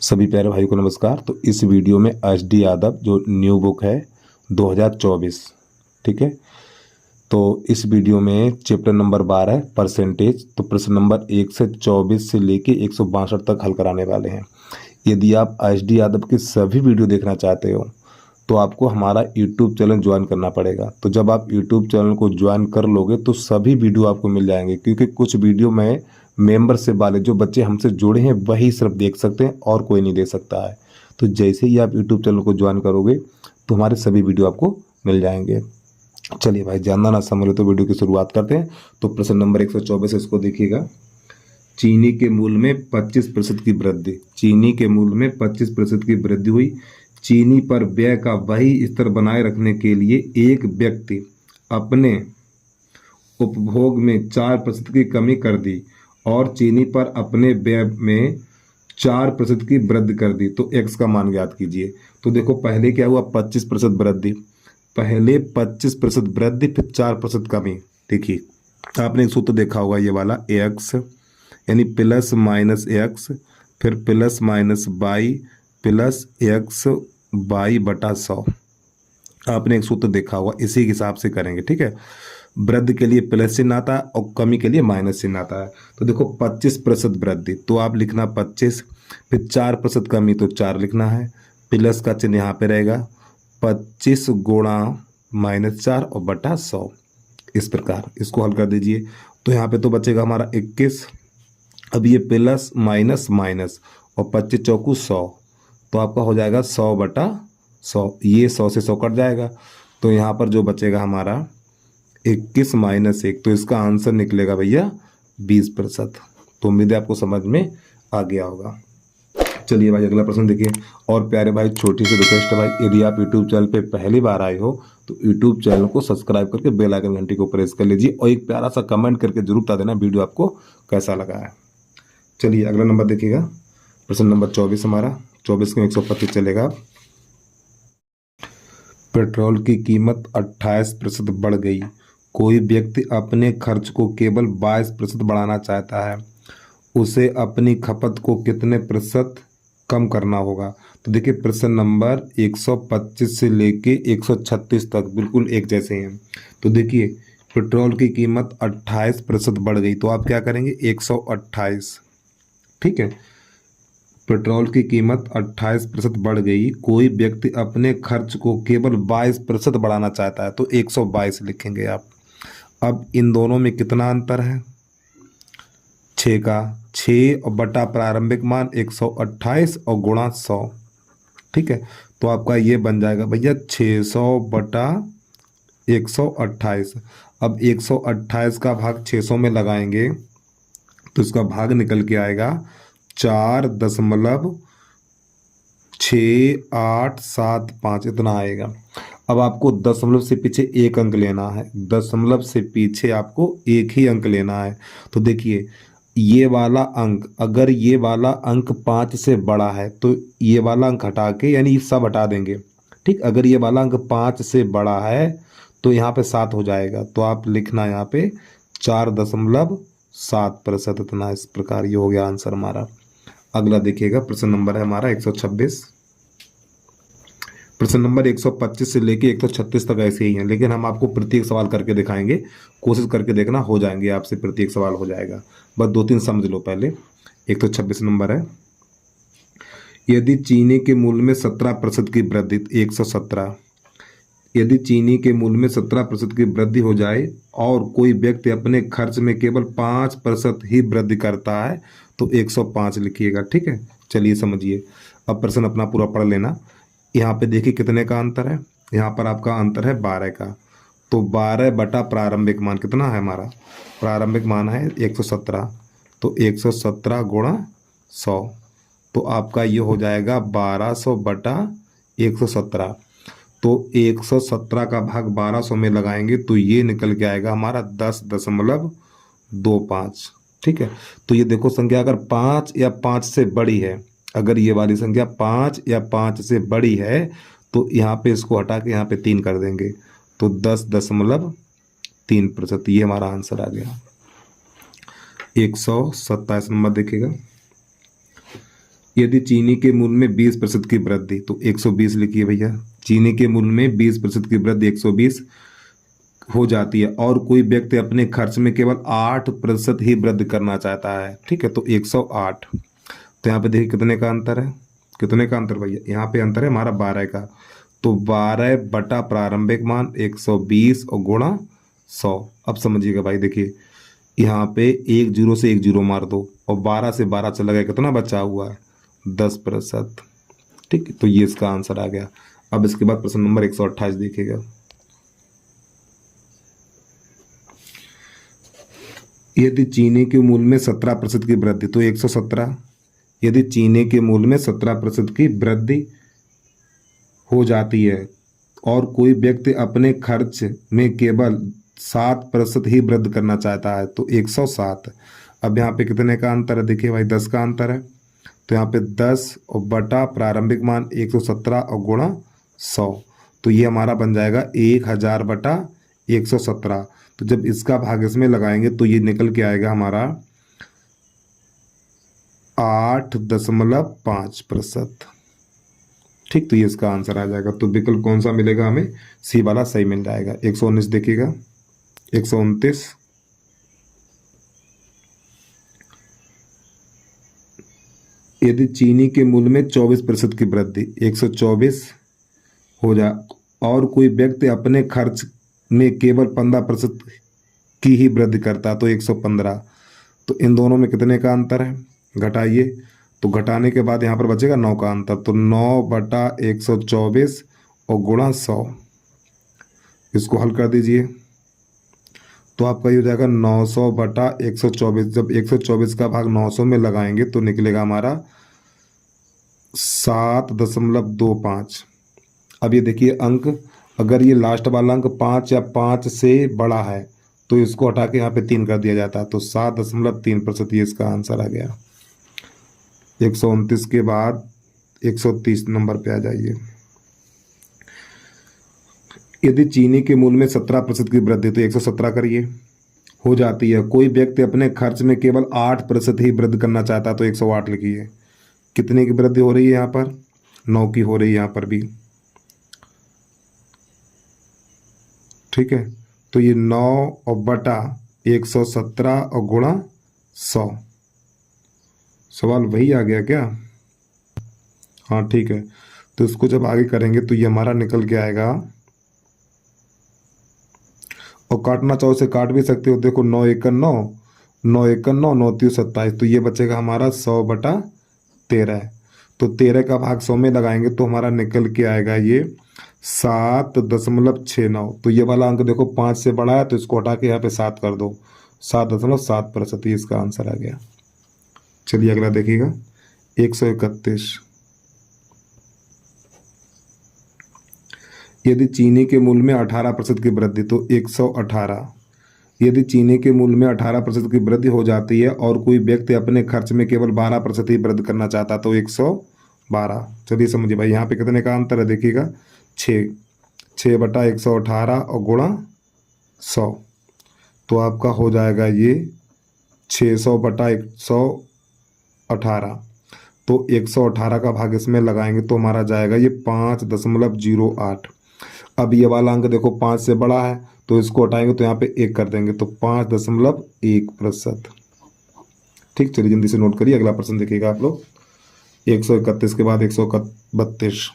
सभी प्यारे भाई को नमस्कार। तो इस वीडियो में एच.डी. यादव जो न्यू बुक है 2024, ठीक है। तो इस वीडियो में चैप्टर नंबर 12 परसेंटेज। तो प्रश्न नंबर 1 से 24 से लेके 162 तक हल कराने वाले हैं। यदि आप एच.डी. यादव की सभी वीडियो देखना चाहते हो तो आपको हमारा यूट्यूब चैनल ज्वाइन करना पड़ेगा। तो जब आप यूट्यूब चैनल को ज्वाइन कर लोगे तो सभी वीडियो आपको मिल जाएंगे, क्योंकि कुछ वीडियो में मेंबरशिप वाले जो बच्चे हमसे जुड़े हैं वही सिर्फ देख सकते हैं और कोई नहीं देख सकता है। तो जैसे ही आप यूट्यूब चैनल को ज्वाइन करोगे तो हमारे सभी वीडियो आपको मिल जाएंगे। चलिए भाई, जानना ना समझ तो वीडियो की शुरुआत करते हैं। तो प्रश्न नंबर 124 इसको देखिएगा। चीनी के मूल्य में 25% की वृद्धि। चीनी के मूल्य में 25% की वृद्धि हुई। चीनी पर व्यय का वही स्तर बनाए रखने के लिए एक व्यक्ति अपने उपभोग में 4% की कमी कर दी और चीनी पर अपने व्यय में 4% की वृद्धि कर दी। तो x का मान ज्ञात कीजिए। तो देखो पहले क्या हुआ, 25% वृद्धि, पहले 25% वृद्धि फिर 4% कमी। देखिए आपने एक सूत्र देखा होगा ये वाला, x यानी प्लस माइनस एक्स फिर plus minus Y plus X Y बटा 100। आपने एक सूत्र देखा होगा, इसी के हिसाब से करेंगे, ठीक है। वृद्धि के लिए प्लस चिन्ह आता है और कमी के लिए माइनस चिन्ह आता है। तो देखो 25% वृद्धि तो आप लिखना 25, फिर 4% कमी तो 4 लिखना है, प्लस का चिन्ह यहाँ पे रहेगा 25 गुणा -4 और बटा 100। इस प्रकार इसको हल कर दीजिए। तो यहाँ पे तो बचेगा हमारा 21। अब ये प्लस माइनस माइनस और 25 चौकू 100, तो आपका हो जाएगा 100 बटा 100। ये 100 से 100 कट जाएगा तो यहाँ पर जो बचेगा हमारा 21 माइनस 1, तो इसका आंसर निकलेगा भैया 20%। तो उम्मीद है आपको समझ में आ गया होगा। चलिए भाई अगला प्रश्न देखिए। और प्यारे भाई छोटी सी रिक्वेस्ट है भाई, यदि आप यूट्यूब चैनल पे पहली बार आए हो तो यूट्यूब चैनल को सब्सक्राइब करके बेल आइकन घंटी को प्रेस कर लीजिए और एक प्यारा सा कमेंट करके जरूर बता देना वीडियो आपको कैसा लगा है। चलिए अगला नंबर देखिएगा, प्रश्न नंबर 24 हमारा। 24 में 125 चलेगा। पेट्रोल की कीमत 28% बढ़ गई। कोई व्यक्ति अपने खर्च को केवल 22% बढ़ाना चाहता है, उसे अपनी खपत को कितने प्रतिशत कम करना होगा। तो देखिए प्रश्न नंबर 125 से लेके 136 तक बिल्कुल एक जैसे हैं। तो देखिए पेट्रोल की कीमत 28% बढ़ गई तो आप क्या करेंगे 128, ठीक है। पेट्रोल की कीमत 28% बढ़ गई, कोई व्यक्ति अपने खर्च को केवल 22% बढ़ाना चाहता है तो 122 लिखेंगे आप। अब इन दोनों में कितना अंतर है, 6 का, 6 और बटा प्रारंभिक मान 128 और गुणा 100, ठीक है। तो आपका ये बन जाएगा भैया 600 बटा 128। अब 128 का भाग 600 में लगाएंगे तो इसका भाग निकल के आएगा 4.6875, इतना आएगा। अब आपको दशमलव से पीछे एक अंक लेना है, दशमलव से पीछे आपको एक ही अंक लेना है। तो देखिए ये वाला अंक, अगर ये वाला अंक 5 से बड़ा है तो ये वाला अंक हटा के यानी सब हटा देंगे, ठीक। अगर ये वाला अंक 5 से बड़ा है तो यहाँ पे 7 हो जाएगा, तो आप लिखना यहाँ पे 4.7%, इतना। इस प्रकार ये हो गया आंसर हमारा। अगला देखिएगा, प्रश्न नंबर है हमारा 126। प्रश्न नंबर 125 से लेके 136 तक ऐसे ही हैं, लेकिन हम आपको प्रत्येक सवाल करके दिखाएंगे। कोशिश करके देखना, हो जाएंगे आपसे, प्रत्येक सवाल हो जाएगा, बस 2-3 समझ लो पहले। 126 नंबर है, यदि चीनी के मूल्य में 17% की वृद्धि, 117, यदि चीनी के मूल्य में 17% की वृद्धि हो जाए और कोई व्यक्ति अपने खर्च में केवल 5% ही वृद्धि करता है तो 105 लिखिएगा, ठीक है। चलिए समझिए, अब प्रश्न अपना पूरा पढ़ लेना। यहाँ पे देखिए कितने का अंतर है, यहाँ पर आपका अंतर है 12 का। तो 12 बटा प्रारंभिक मान कितना है हमारा, प्रारंभिक मान है 117, तो 117 गुणा 100, तो आपका ये हो जाएगा 1200 बटा 117। तो 117 का भाग 1200 में लगाएंगे तो ये निकल के आएगा हमारा 10.25, ठीक है। तो ये देखो संख्या अगर 5 या 5 से बड़ी है, अगर ये वाली संख्या 5 या 5 से बड़ी है तो यहाँ पे इसको हटा के यहाँ पे 3 कर देंगे तो 10.3%, ये हमारा आंसर आ गया। 127 नंबर देखिएगा। यदि चीनी के मूल्य में 20% की वृद्धि, तो 120 लिखिए भैया। चीनी के मूल्य में 20% की वृद्धि 120 हो जाती है और कोई व्यक्ति अपने खर्च में केवल 8% ही वृद्धि करना चाहता है, ठीक है, तो 108। तो यहाँ पे देखिए कितने का अंतर है, कितने का अंतर भैया, यहाँ पे अंतर है हमारा 12 का। तो 12 बटा प्रारंभिक मान 120 और गुणा 100। अब समझिएगा भाई, देखिए यहाँ पे एक जीरो से एक जीरो मार दो और 12 से 12 चला गया, कितना बचा हुआ है, 10%। ठीक, तो ये इसका आंसर आ गया। अब इसके बाद प्रश्न नंबर 128 देखिएगा। यदि चीनी के मूल्य में 17% की वृद्धि, तो 117। यदि चीनी के मूल्य में 17% की वृद्धि हो जाती है और कोई व्यक्ति अपने खर्च में केवल 7% ही वृद्धि करना चाहता है, तो 107। अब यहाँ पे कितने का अंतर है, देखिए भाई 10 का अंतर है। तो यहाँ पे 10 और बटा प्रारंभिक मान 117 और गुणा 100, तो ये हमारा बन जाएगा 1000 बटा 117। तो जब इसका भाग इसमें लगाएंगे तो ये निकल के आएगा हमारा 8.5%। ठीक, तो ये इसका आंसर आ जाएगा। तो विकल्प कौन सा मिलेगा हमें, सी वाला सही मिल जाएगा। 119 देखिएगा, 129। यदि चीनी के मूल्य में 24% की वृद्धि 124 हो जाए और कोई व्यक्ति अपने खर्च में केवल 15% की ही वृद्धि करता, तो 115। तो इन दोनों में कितने का अंतर है, घटाइए। तो घटाने के बाद यहाँ पर बचेगा 9 का अंतर, तो 9 बटा 124 और गुणा 100। इसको हल कर दीजिए तो आपका ये हो जाएगा 900 बटा 124। जब 124 का भाग 900 में लगाएंगे तो निकलेगा हमारा 7.25। अब ये देखिए अंक, अगर ये लास्ट वाला अंक 5 या 5 से बड़ा है तो इसको हटा के यहाँ पे 3 कर दिया जाता है, तो 7.3% ये इसका आंसर आ गया। 129 के बाद 130 नंबर पे आ जाइए। यदि चीनी के मूल्य में 17% की वृद्धि, तो 117 करिए, हो जाती है। कोई व्यक्ति अपने खर्च में केवल 8% ही वृद्धि करना चाहता है, तो 108 लिखिए। कितने की वृद्धि हो रही है यहाँ पर, 9 की हो रही है यहाँ पर भी। ठीक है, तो ये 9 और बटा 117 और गुणा 100। सवाल वही आ गया क्या, हाँ ठीक है। तो इसको जब आगे करेंगे तो ये हमारा निकल के आएगा, और काटना चाहो से काट भी सकते हो। देखो 9 एकड़ 9, 9 एकड़ 9, 9 3 27, तो ये बचेगा हमारा 100 बटा 13। तो 13 का भाग 100 में लगाएंगे तो हमारा निकल के आएगा ये 7.69। तो ये वाला अंक देखो 5 से बड़ा है, तो इसको हटा के यहाँ पे 7 कर दो, 7.7%। ये इसका आंसर आ गया। चलिए अगला देखिएगा, 131। यदि चीनी के मूल्य में 18% की वृद्धि, तो 118। यदि चीनी के मूल्य में 18% की वृद्धि हो जाती है और कोई व्यक्ति अपने खर्च में केवल 12% ही वृद्धि करना चाहता, तो 112। चलिए समझिए भाई, यहाँ पे कितने का अंतर है, देखिएगा 6 बटा 118 और गुणा 100, तो आपका हो जाएगा ये 600 बटा 118। तो 118 का भाग इसमें लगाएंगे तो हमारा जाएगा ये 5.08। अब ये वाला अंक देखो 5 से बड़ा है, तो इसको हटाएंगे तो यहाँ पे 1 कर देंगे, तो 5.1%। ठीक, चलिए जल्दी से नोट करिए। अगला प्रश्न देखिएगा आप लोग, 131 के बाद 132।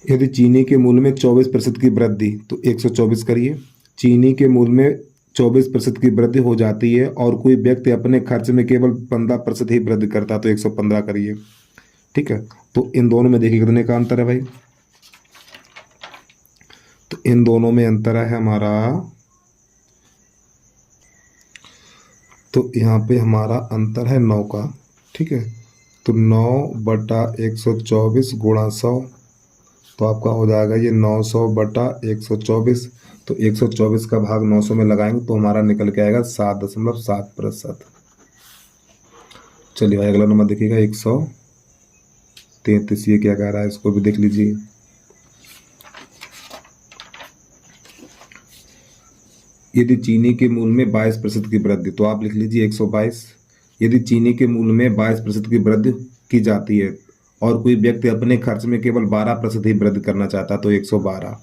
यदि चीनी के मूल्य में 24% की वृद्धि, तो 124 करिए। चीनी के मूल्य में 24% की वृद्धि हो जाती है और कोई व्यक्ति अपने खर्च में केवल 15% ही वृद्धि करता, तो 115 करिए। ठीक है, तो इन दोनों में देखिए कितने का अंतर है भाई, तो इन दोनों में अंतर है हमारा, तो यहाँ पे हमारा अंतर है 9 का। ठीक है, तो 9 बटा 124 गुणा 100, तो आपका हो जाएगा ये 900 बटा 124। तो 124 का भाग 900 में लगाएंगे तो हमारा निकल के आएगा 7.7%। चलिए भाई अगला नंबर देखिएगा, 133। ये क्या कह रहा है, इसको भी देख लीजिए। यदि चीनी के मूल्य में 22% की वृद्धि, तो आप लिख लीजिए 122। यदि चीनी के मूल्य में 22% की वृद्धि की जाती है और कोई व्यक्ति अपने खर्च में केवल 12% ही वृद्धि करना चाहता है तो 112।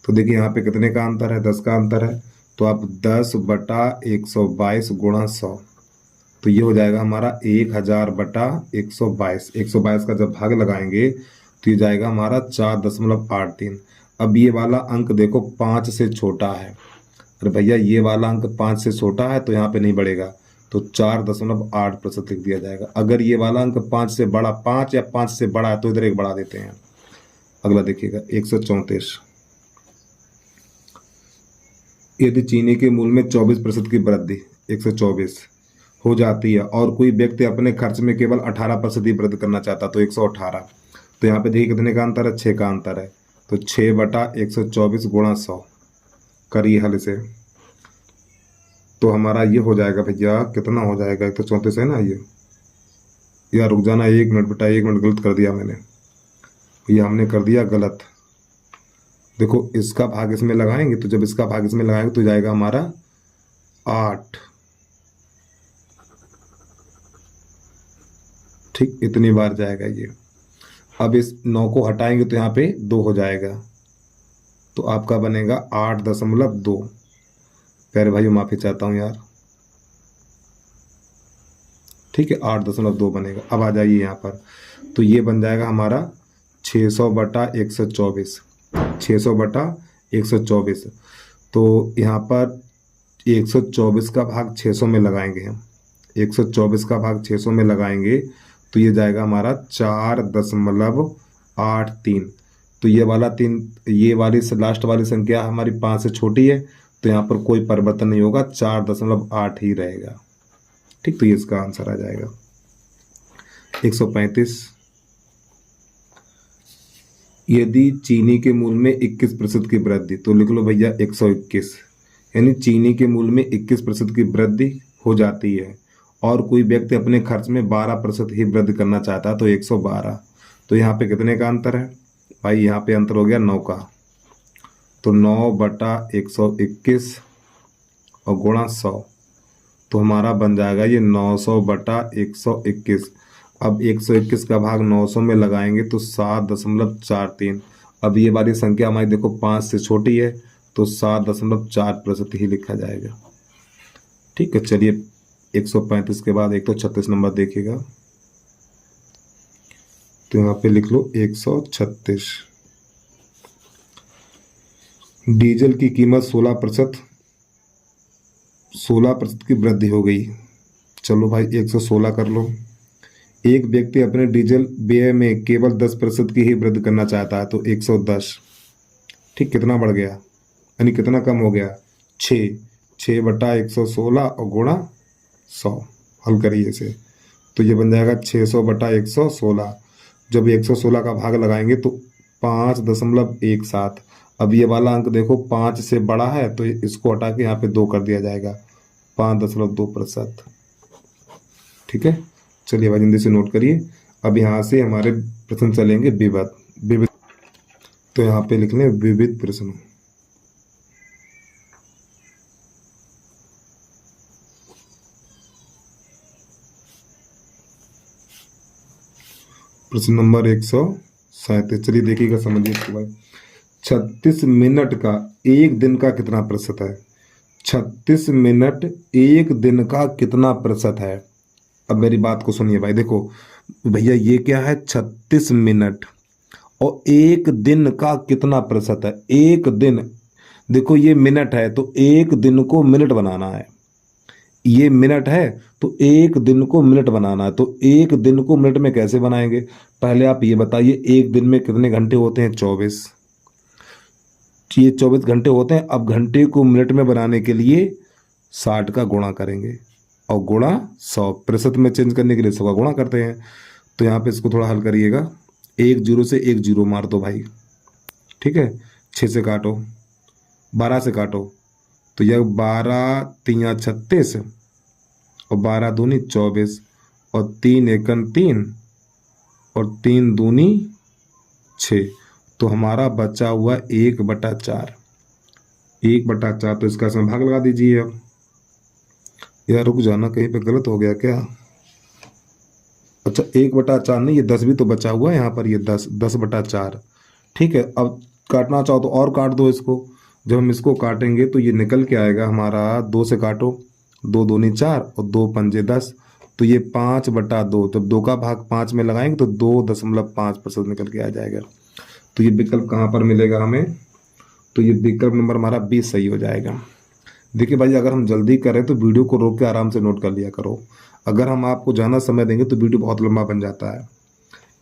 तो देखिए यहाँ पे कितने का अंतर है, 10 का अंतर है। तो आप 10/122 गुणा 100, तो ये हो जाएगा हमारा 1000/122। 122 का जब भाग लगाएंगे तो ये जाएगा हमारा 4.83। अब ये वाला अंक देखो 5 से छोटा है, अरे भैया ये वाला अंक 5 से छोटा है तो यहाँ पे नहीं बढ़ेगा, तो 4.8% लिख दिया जाएगा। अगर ये वाला अंक 5 से बड़ा, 5 या 5 से बड़ा है तो इधर एक बढ़ा देते हैं। अगला देखिएगा 134। यदि चीनी के मूल्य में 24% की वृद्धि 124 हो जाती है और कोई व्यक्ति अपने खर्च में केवल 18% ही वृद्धि करना चाहता तो 118। तो यहाँ पे देखिए कितने का अंतर है, 6 का अंतर है। तो 6/124 गुणा 100 करिए हल से, तो हमारा ये हो जाएगा भैया, कितना हो जाएगा, 134 है ना ये, यार रुक जाना 1 मिनट बेटा, 1 मिनट, गलत कर दिया मैंने, ये हमने कर दिया गलत। देखो इसका भाग इसमें लगाएंगे, तो जब इसका भाग इसमें लगाएंगे तो जाएगा हमारा 8। ठीक, इतनी बार जाएगा ये। अब इस 9 को हटाएंगे तो यहाँ पे 2 हो जाएगा, तो आपका बनेगा 8.2। प्यारे भाई माफी चाहता हूँ यार, ठीक है 8.2 बनेगा। अब आ जाइए यहाँ पर, तो ये बन जाएगा हमारा 600/124, 600/124। तो यहाँ पर 124 का भाग 600 में लगाएंगे हम, 124 का भाग 600 में लगाएंगे तो ये जाएगा हमारा 4.83। तो ये वाला 3, ये वाली लास्ट वाली संख्या हमारी 5 से छोटी है तो यहाँ पर कोई परिवर्तन नहीं होगा, 4.8 ही रहेगा। ठीक, तो ये इसका आंसर आ जाएगा। 135। यदि चीनी के मूल्य में 21% की वृद्धि, तो लिख लो भैया 121। यानी चीनी के मूल्य में 21% की वृद्धि हो जाती है और कोई व्यक्ति अपने खर्च में 12% ही वृद्धि करना चाहता है तो 112। तो यहाँ पे कितने का अंतर है भाई, यहाँ पे अंतर हो गया 9 का, तो 9/121 और गुणा 100, तो हमारा बन जाएगा ये 900/121। अब 121 का भाग 900 में लगाएंगे तो 7.43। अब ये वाली संख्या हमारी देखो 5 से छोटी है तो 7.4% ही लिखा जाएगा। ठीक है, चलिए 135 के बाद 136 नंबर देखिएगा, तो यहाँ पे लिख लो 136। डीजल की कीमत 16% की वृद्धि हो गई। चलो भाई 116 कर लो। एक व्यक्ति अपने डीजल व्यय में केवल 10% की ही वृद्धि करना चाहता है तो 110। ठीक, कितना बढ़ गया, यानी कितना कम हो गया, 6/116 और गुणा 100। हल करिए इसे, तो ये बन जाएगा 600/116। जब 116 का भाग लगाएंगे तो 5.17। अब ये वाला अंक देखो 5 से बड़ा है तो इसको हटा के यहाँ पे 2 कर दिया जाएगा, 5.2%। ठीक है, चलिए भाई जल्दी से नोट करिए। अब यहाँ से हमारे प्रश्न चलेंगे विविध, तो यहाँ पे लिख लें विविध प्रश्न। प्रश्न नंबर 137। चलिए देखिएगा, समझिए इसको भाई। 36 मिनट का एक दिन का कितना प्रतिशत है? 36 मिनट एक दिन का कितना प्रतिशत है? अब मेरी बात को सुनिए भाई, देखो भैया ये क्या है, 36 मिनट और एक दिन का कितना प्रतिशत है? एक दिन, देखो ये मिनट है तो एक दिन को मिनट बनाना है, ये मिनट है तो एक दिन को मिनट बनाना है। तो एक दिन को मिनट में कैसे बनाएंगे, पहले आप ये बताइए एक दिन में कितने घंटे होते हैं? 24। ये 24 घंटे होते हैं। अब घंटे को मिनट में बनाने के लिए 60 का गुणा करेंगे और गुणा 100, प्रतिशत में चेंज करने के लिए 100 का गुणा करते हैं। तो यहाँ पे इसको थोड़ा हल करिएगा, 1 0 से 1 0 मार दो भाई, ठीक है। 6 से काटो, 12 से काटो, तो यह 12 3 36 और 12 दूनी 24 और 3 एकन 3 और 3 दूनी 6। तो हमारा बचा हुआ 1/4, 1/4, तो इसका इसमें भाग लगा दीजिए। अब यार रुक जाना, कहीं पे गलत हो गया क्या? अच्छा 1/4 नहीं, ये 10 भी तो बचा हुआ है यहाँ पर, ये 10/4। ठीक है, अब काटना चाहो तो और काट दो इसको। जब हम इसको काटेंगे तो ये निकल के आएगा हमारा, 2 से काटो, 2 दूनी 4 और 2 पंजे 10, तो ये 5/2। जब 2 का भाग 5 में लगाएंगे तो 2.5% निकल के आ जाएगा। तो ये विकल्प कहाँ पर मिलेगा हमें? तो ये विकल्प नंबर हमारा 20 सही हो जाएगा। देखिए भाई, अगर हम जल्दी करें तो वीडियो को रोक के आराम से नोट कर लिया करो। अगर हम आपको ज़्यादा समय देंगे तो वीडियो बहुत लंबा बन जाता है,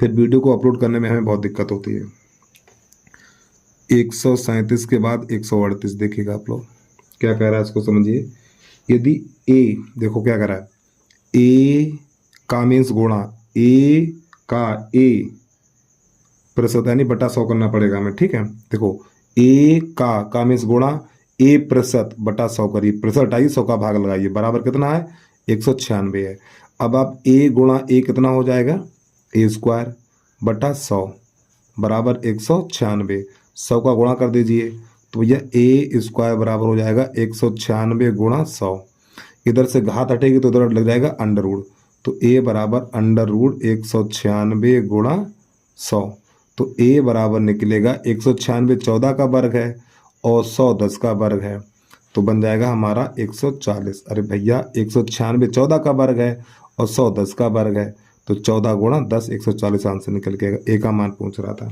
फिर वीडियो को अपलोड करने में हमें बहुत दिक्कत होती है। 137 के बाद 138 देखिएगा आप लोग क्या कह रहा है, इसको समझिए। यदि ए, देखो क्या कह रहा है, ए का मीन्स गुणा, ए का ए प्रतिशत यानी बटा 100 करना पड़ेगा हमें। ठीक है, देखो ए का मीन्स गुणा, ए प्रतिशत बटा 100 करिए, प्रतिशत आई 100 का भाग लगाइए, बराबर कितना है? 196 है। अब आप ए गुणा ए कितना हो जाएगा? ए स्क्वायर बटा 100 बराबर 196। 100 का गुणा कर दीजिए तो भैया ए स्क्वायर बराबर हो जाएगा 196 गुणा 100। इधर से घात हटेगी तो उधर लग जाएगा अंडर रूट, तो ए बराबर अंडर रूट 196 गुणा 100। तो ए बराबर निकलेगा 196 14 का वर्ग है और 100 10 का वर्ग है, तो बन जाएगा हमारा 140। अरे भैया 196 14 का वर्ग है और 100 10 का वर्ग है, तो 14 गुणा 10 140 आंसर निकल के आएगा। ए का मान पूछ रहा था।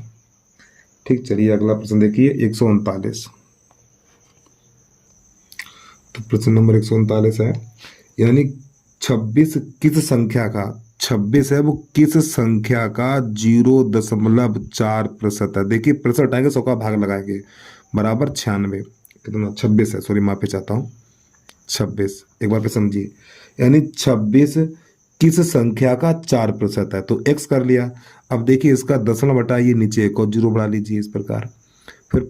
ठीक, चलिए अगला प्रश्न देखिए 139। तो प्रश्न नंबर 139 है, यानी 26 किस संख्या का, 26 है वो किस संख्या का 0.4% है? देखिए प्रतिशत हटाएंगे 100 का भाग लगाएंगे, बराबर 96, कितना 26 है, सॉरी माफी चाहता हूँ 26। एक बार फिर समझिए, यानी 26 किस संख्या का 4% है, तो x कर लिया। अब देखिए इसका दशमलव हटाइए, नीचे एक और जीरो बढ़ा लीजिए इस प्रकार, फिर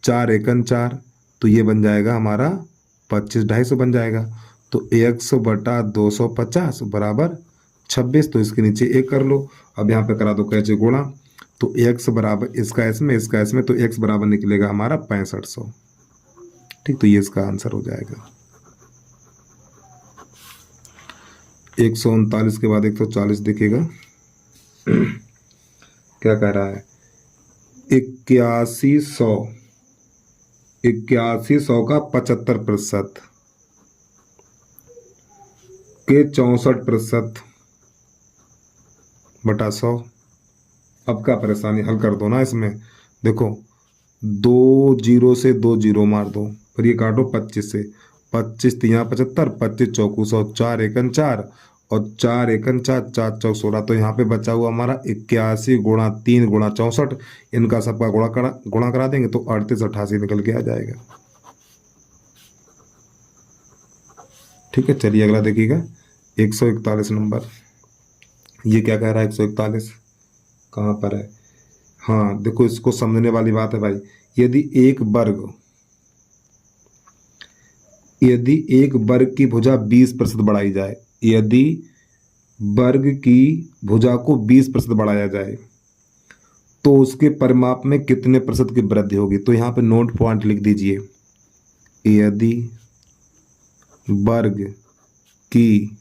4 एकन 4, तो ये बन जाएगा हमारा 25 250 बन जाएगा, तो 100/250 बराबर 26, तो इसके नीचे एक कर लो। अब यहाँ पे करा दो कैसे गुणा, तो x बराबर इसका इसमें, तो x बराबर निकलेगा हमारा 6500। ठीक, तो ये इसका आंसर हो जाएगा। 139 के बाद 140 दिखेगा क्या कह रहा है, 8100 का 75% के 64% बटा 100। अब क्या परेशानी, हल कर दो ना इसमें। देखो 2 जीरो से 2 जीरो मार दो, फिर ये काटो 25 से, 25 तिया 75, 25 चौकू 100, 4 एकन 4 और 4 एकन 4, 4 चौक 16, तो यहाँ पे बचा हुआ हमारा 81 गुणा 3 गुणा 64, इनका सबका गुणा करा देंगे तो 38 88 निकल के आ जाएगा। ठीक है, चलिए अगला देखिएगा 141 नंबर। ये क्या कह रहा है, 141 कहाँ पर है? हाँ देखो, इसको समझने वाली बात है भाई। यदि एक वर्ग की भुजा 20% बढ़ाई जाए, यदि वर्ग की भुजा को 20% बढ़ाया जाए तो उसके परिमाप में कितने प्रतिशत की वृद्धि होगी? तो यहाँ पे नोट पॉइंट लिख दीजिए, यदि वर्ग की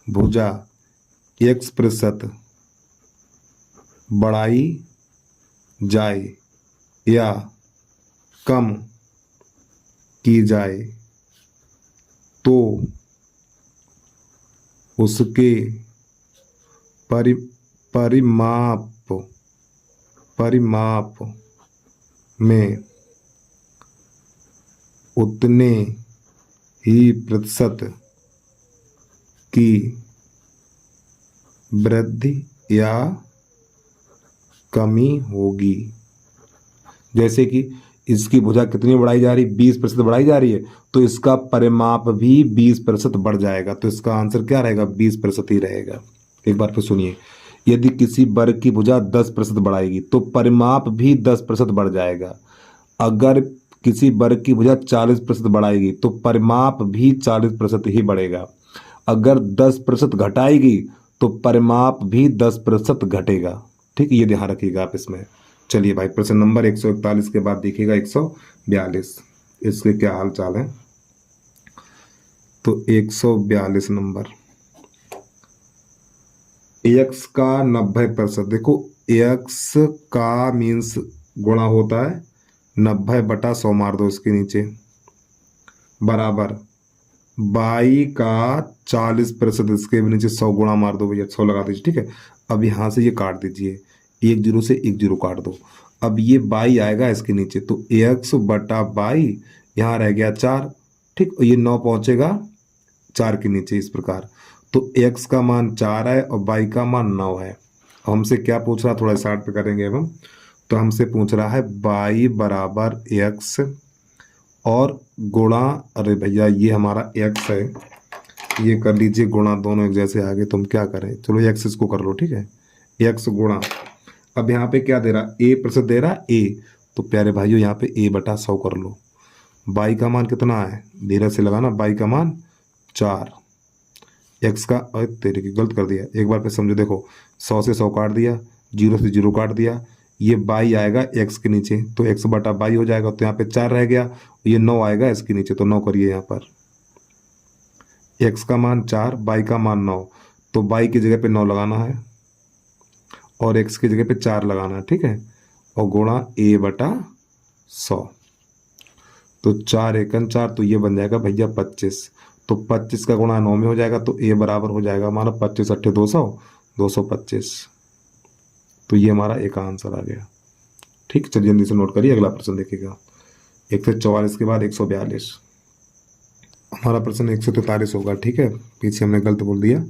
भुजा x% बढ़ाई जाए या कम की जाए तो उसके परिमाप में उतने ही प्रतिशत की वृद्धि या कमी होगी। जैसे कि इसकी भुजा कितनी बढ़ाई जा रही, 20% बढ़ाई जा रही है, तो इसका परिमाप भी 20% बढ़ जाएगा, तो इसका आंसर क्या रहेगा, 20% ही रहेगा। एक बार फिर सुनिए, यदि किसी वर्ग की भुजा 10% बढ़ाएगी तो परिमाप भी 10% बढ़ जाएगा। अगर किसी वर्ग की भुजा 40% बढ़ाएगी तो परिमाप भी 40% ही बढ़ेगा। अगर 10% घटाएगी तो परिमाप भी 10% घटेगा। ठीक, ये ध्यान रखिएगा आप इसमें। चलिए भाई, प्रश्न नंबर 141 के बाद देखिएगा 142। इसके क्या हाल चाल है। तो 142 नंबर, x का 90%, देखो x का मीन्स गुणा होता है 90/100, मार दो इसके नीचे, बराबर y का 40%, इसके भी नीचे 100 गुणा मार दो भैया, 100 लगा दीजिए। ठीक है, अब यहाँ से ये काट दीजिए, 1 0 से 1 0 काट दो। अब ये y आएगा इसके नीचे, तो x/y, यहाँ रह गया 4। ठीक, और ये 9 पहुंचेगा 4 के नीचे, इस प्रकार। तो x का मान 4 है और y का मान 9 है। हमसे क्या पूछ रहा है, थोड़ा स्टार्ट पे करेंगे अब हम। तो हमसे पूछ रहा है y बराबर x और गुणा, अरे भैया ये हमारा x है, ये कर लीजिए गुणा, दोनों एक जैसे आगे, तुम क्या करें, चलो x इसको कर लो। ठीक है, x गुणा, अब यहाँ पे क्या दे रहा, a% दे रहा a, तो प्यारे भाइयों यहाँ पे a/100 कर लो। y का मान कितना है, धीरे से लगाना, y का मान 4, x का, अरे तेरे की गलत कर दिया, एक बार पे समझो, देखो 100 से 100 काट दिया, 0 से 0 काट दिया, ये y आएगा x के नीचे, तो x/y हो जाएगा, तो यहाँ पे 4 रह गया, ये 9 आएगा इसके नीचे, तो 9 करिए यहाँ पर, x का मान 4, y का मान 9, तो y की जगह पे 9 लगाना है और x की जगह पे 4 लगाना है। ठीक है, और गुणा a/100, तो 4 एकन 4, तो ये बन जाएगा भैया 25, तो 25 का गुणा 9 में हो जाएगा, तो a बराबर हो जाएगा हमारा 25 8 200, 225। तो ये हमारा एक आंसर आ गया। ठीक, चलिए जल्दी से नोट करिए, अगला प्रश्न देखिएगा। 144 के बाद 142, हमारा प्रश्न 143 होगा। ठीक है, पीछे हमने गलत बोल दिया,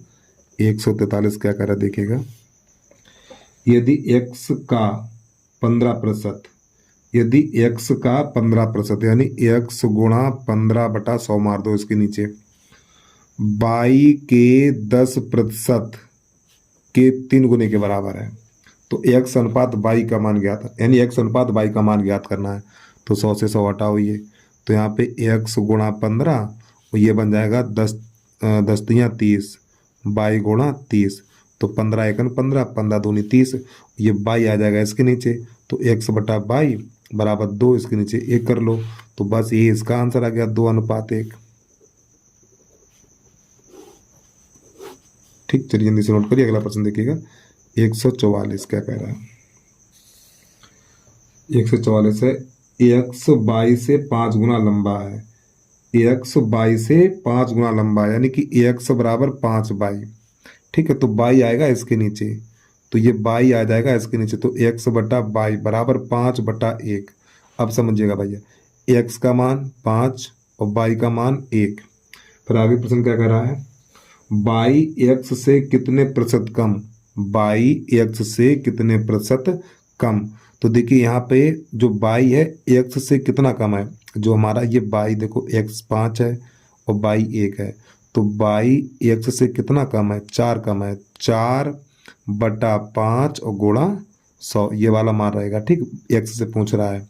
143 क्या कह रहा है देखिएगा। यदि x का 15%, यदि x का 15%, यानी x गुणा 15/100, मार दो इसके नीचे, y के 10% के 3 गुने के बराबर है, तो x अनुपात y का मान ज्ञात, यानी x अनुपात y का मान ज्ञात करना है। तो 100 से 100 हटाओ ये, तो यहाँ पे x गुणा 15, और ये बन जाएगा 10 10 तियाँ 30, y गुणा 30, तो 15 एकन 15, 15 दूनी 30, ये y आ जाएगा इसके नीचे, तो x/y बराबर 2, इसके नीचे 1 कर लो, तो बस ये इसका आंसर आ गया, 2:1। ठीक, चलिए जल्दी से नोट करिए, अगला प्रश्न देखिएगा। 144 क्या कह रहा है, 144 है, x y से 5 गुना लंबा है, x y से 5 गुना लंबा है, यानी कि x बराबर 5y। ठीक है, तो y आएगा इसके नीचे, तो ये y आ जाएगा इसके नीचे, तो x/y बराबर 5/1। अब समझिएगा भैया, x का मान 5 और y का मान 1। फिर आगे प्रश्न क्या कर रहा है, y x से कितने प्रतिशत कम, y x से कितने प्रतिशत कम। तो देखिए यहाँ पे जो y है x से कितना कम है, जो हमारा ये y, देखो x 5 है और y 1 है, तो y x से कितना कम है, 4 कम है, 4/5 और गुणा 100, ये वाला मान रहेगा। ठीक, x से पूछ रहा है,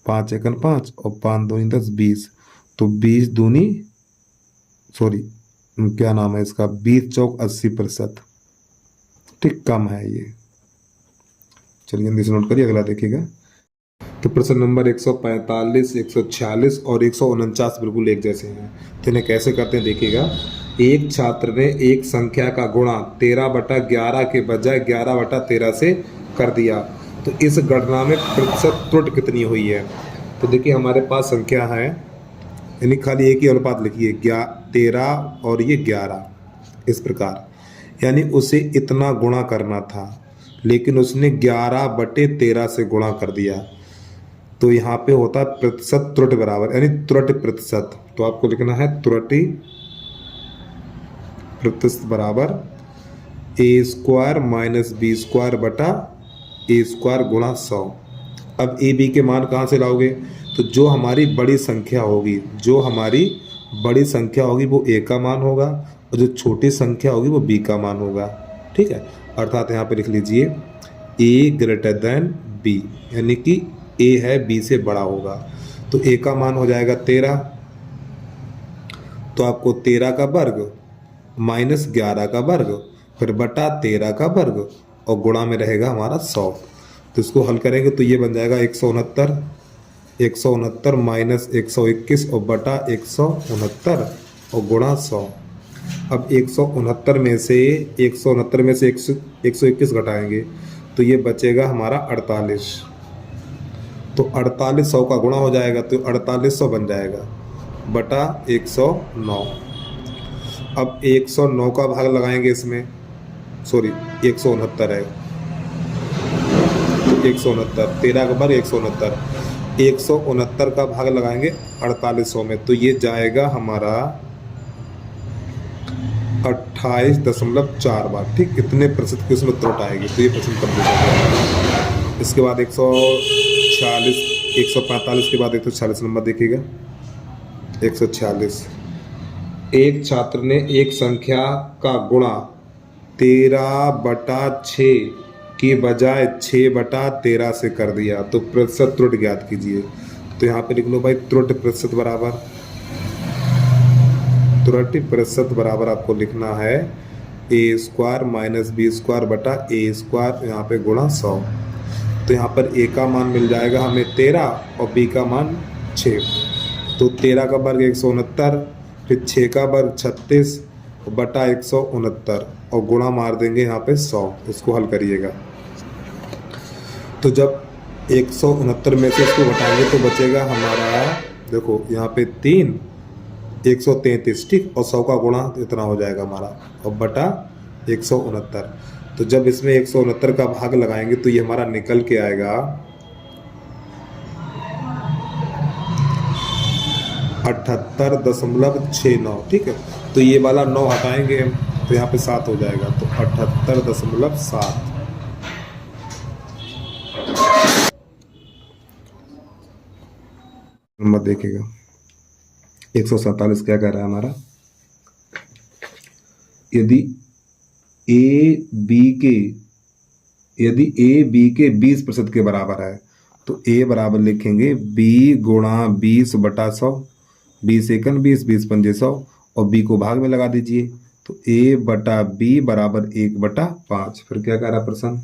5 एकन 5 और 5 दूनी 10 20, तो 20 दूनी, सॉरी क्या नाम है इसका, 20 चौक 80%। ठीक, कम है ये। चलिए जल्दी से नोट करिए, अगला देखिएगा। तो प्रश्न नंबर 145, 146 और 149 बिल्कुल एक जैसे हैं, तो इन्हें कैसे करते हैं देखिएगा। एक छात्र ने एक संख्या का गुणा 13/11 के बजाय 11/13 से कर दिया, तो इस गणना में प्रतिशत त्रुटि कितनी हुई है। तो देखिए हमारे पास संख्या है, यानी खाली एक ही अनुपात लिखिए, 13 और ये 11, इस प्रकार, यानी उसे इतना गुणा करना था, लेकिन उसने 11/13 से गुणा कर दिया, तो यहाँ पे होता है प्रतिशत त्रुटि बराबर, यानी त्रुटि प्रतिशत, तो आपको लिखना है त्रुटि प्रतिशत बराबर a² - b² गुणा 100। अब ए बी के मान कहाँ से लाओगे, तो जो हमारी बड़ी संख्या होगी, जो हमारी बड़ी संख्या होगी वो ए का मान होगा, और जो छोटी संख्या होगी वो बी का मान होगा। ठीक है, अर्थात यहाँ पे लिख लीजिए a b, यानी कि ए है बी से बड़ा होगा, तो ए का मान हो जाएगा 13, तो आपको 13 का वर्ग माइनस 11 का वर्ग फिर बटा 13 का वर्ग और गुणा में रहेगा हमारा 100। तो इसको हल करेंगे तो ये बन जाएगा 169, 169 माइनस 121 और बटा 169 और गुणा 100। अब 169 में से 121 घटाएंगे तो ये बचेगा हमारा 48। तो 48 100 का गुणा हो जाएगा तो 4800 बन जाएगा बटा 109। अब 109 का भाग लगाएंगे इसमें, सॉरी 169 है, 169 13 का भाग 169 का भाग लगाएंगे 4800 में तो ये जाएगा हमारा 28.4 बार। ठीक, इतने प्रतिशत की उसमें त्रुटि आएगी तो ये प्रश्न कंप्लीट हो जाएगा। इसके बाद 146 145 के बाद 146 नंबर देखिएगा। 146, एक छात्र ने एक संख्या का गुणा 13/6 की बजाय 6/13 से कर दिया तो प्रतिशत त्रुटि ज्ञात कीजिए। तो यहाँ पे लिख लो भाई, त्रुटि प्रतिशत बराबर आपको लिखना है a² माइनस b² बटा a², यहाँ पे गुणा 100। तो यहाँ पर a का मान मिल जाएगा हमें 13 और b का मान 6। तो 13 का वर्ग 169, फिर 6 का वर्ग 36 बटा 169 और गुणा मार देंगे यहाँ पे 100। इसको हल करिएगा तो जब 169 में से इसको घटाएंगे तो बचेगा हमारा, देखो यहाँ पे 3 133। ठीक, और 100 का गुणा इतना हो जाएगा हमारा और बटा 169। तो जब इसमें 169 का भाग लगाएंगे तो ये हमारा निकल के आएगा 78.69। ठीक है, तो ये वाला 9 हटाएंगे हम तो यहाँ पे 7 हो जाएगा तो 78.7। नंबर देखिएगा 147 क्या कह रहा है हमारा, यदि ए बी के 20% के बराबर है तो ए बराबर लिखेंगे b गुणा 20/100, 20 एकन 20, 20 पंजे 100 और b को भाग में लगा दीजिए तो a बटा b बराबर 1/5। फिर क्या कह रहा प्रश्न,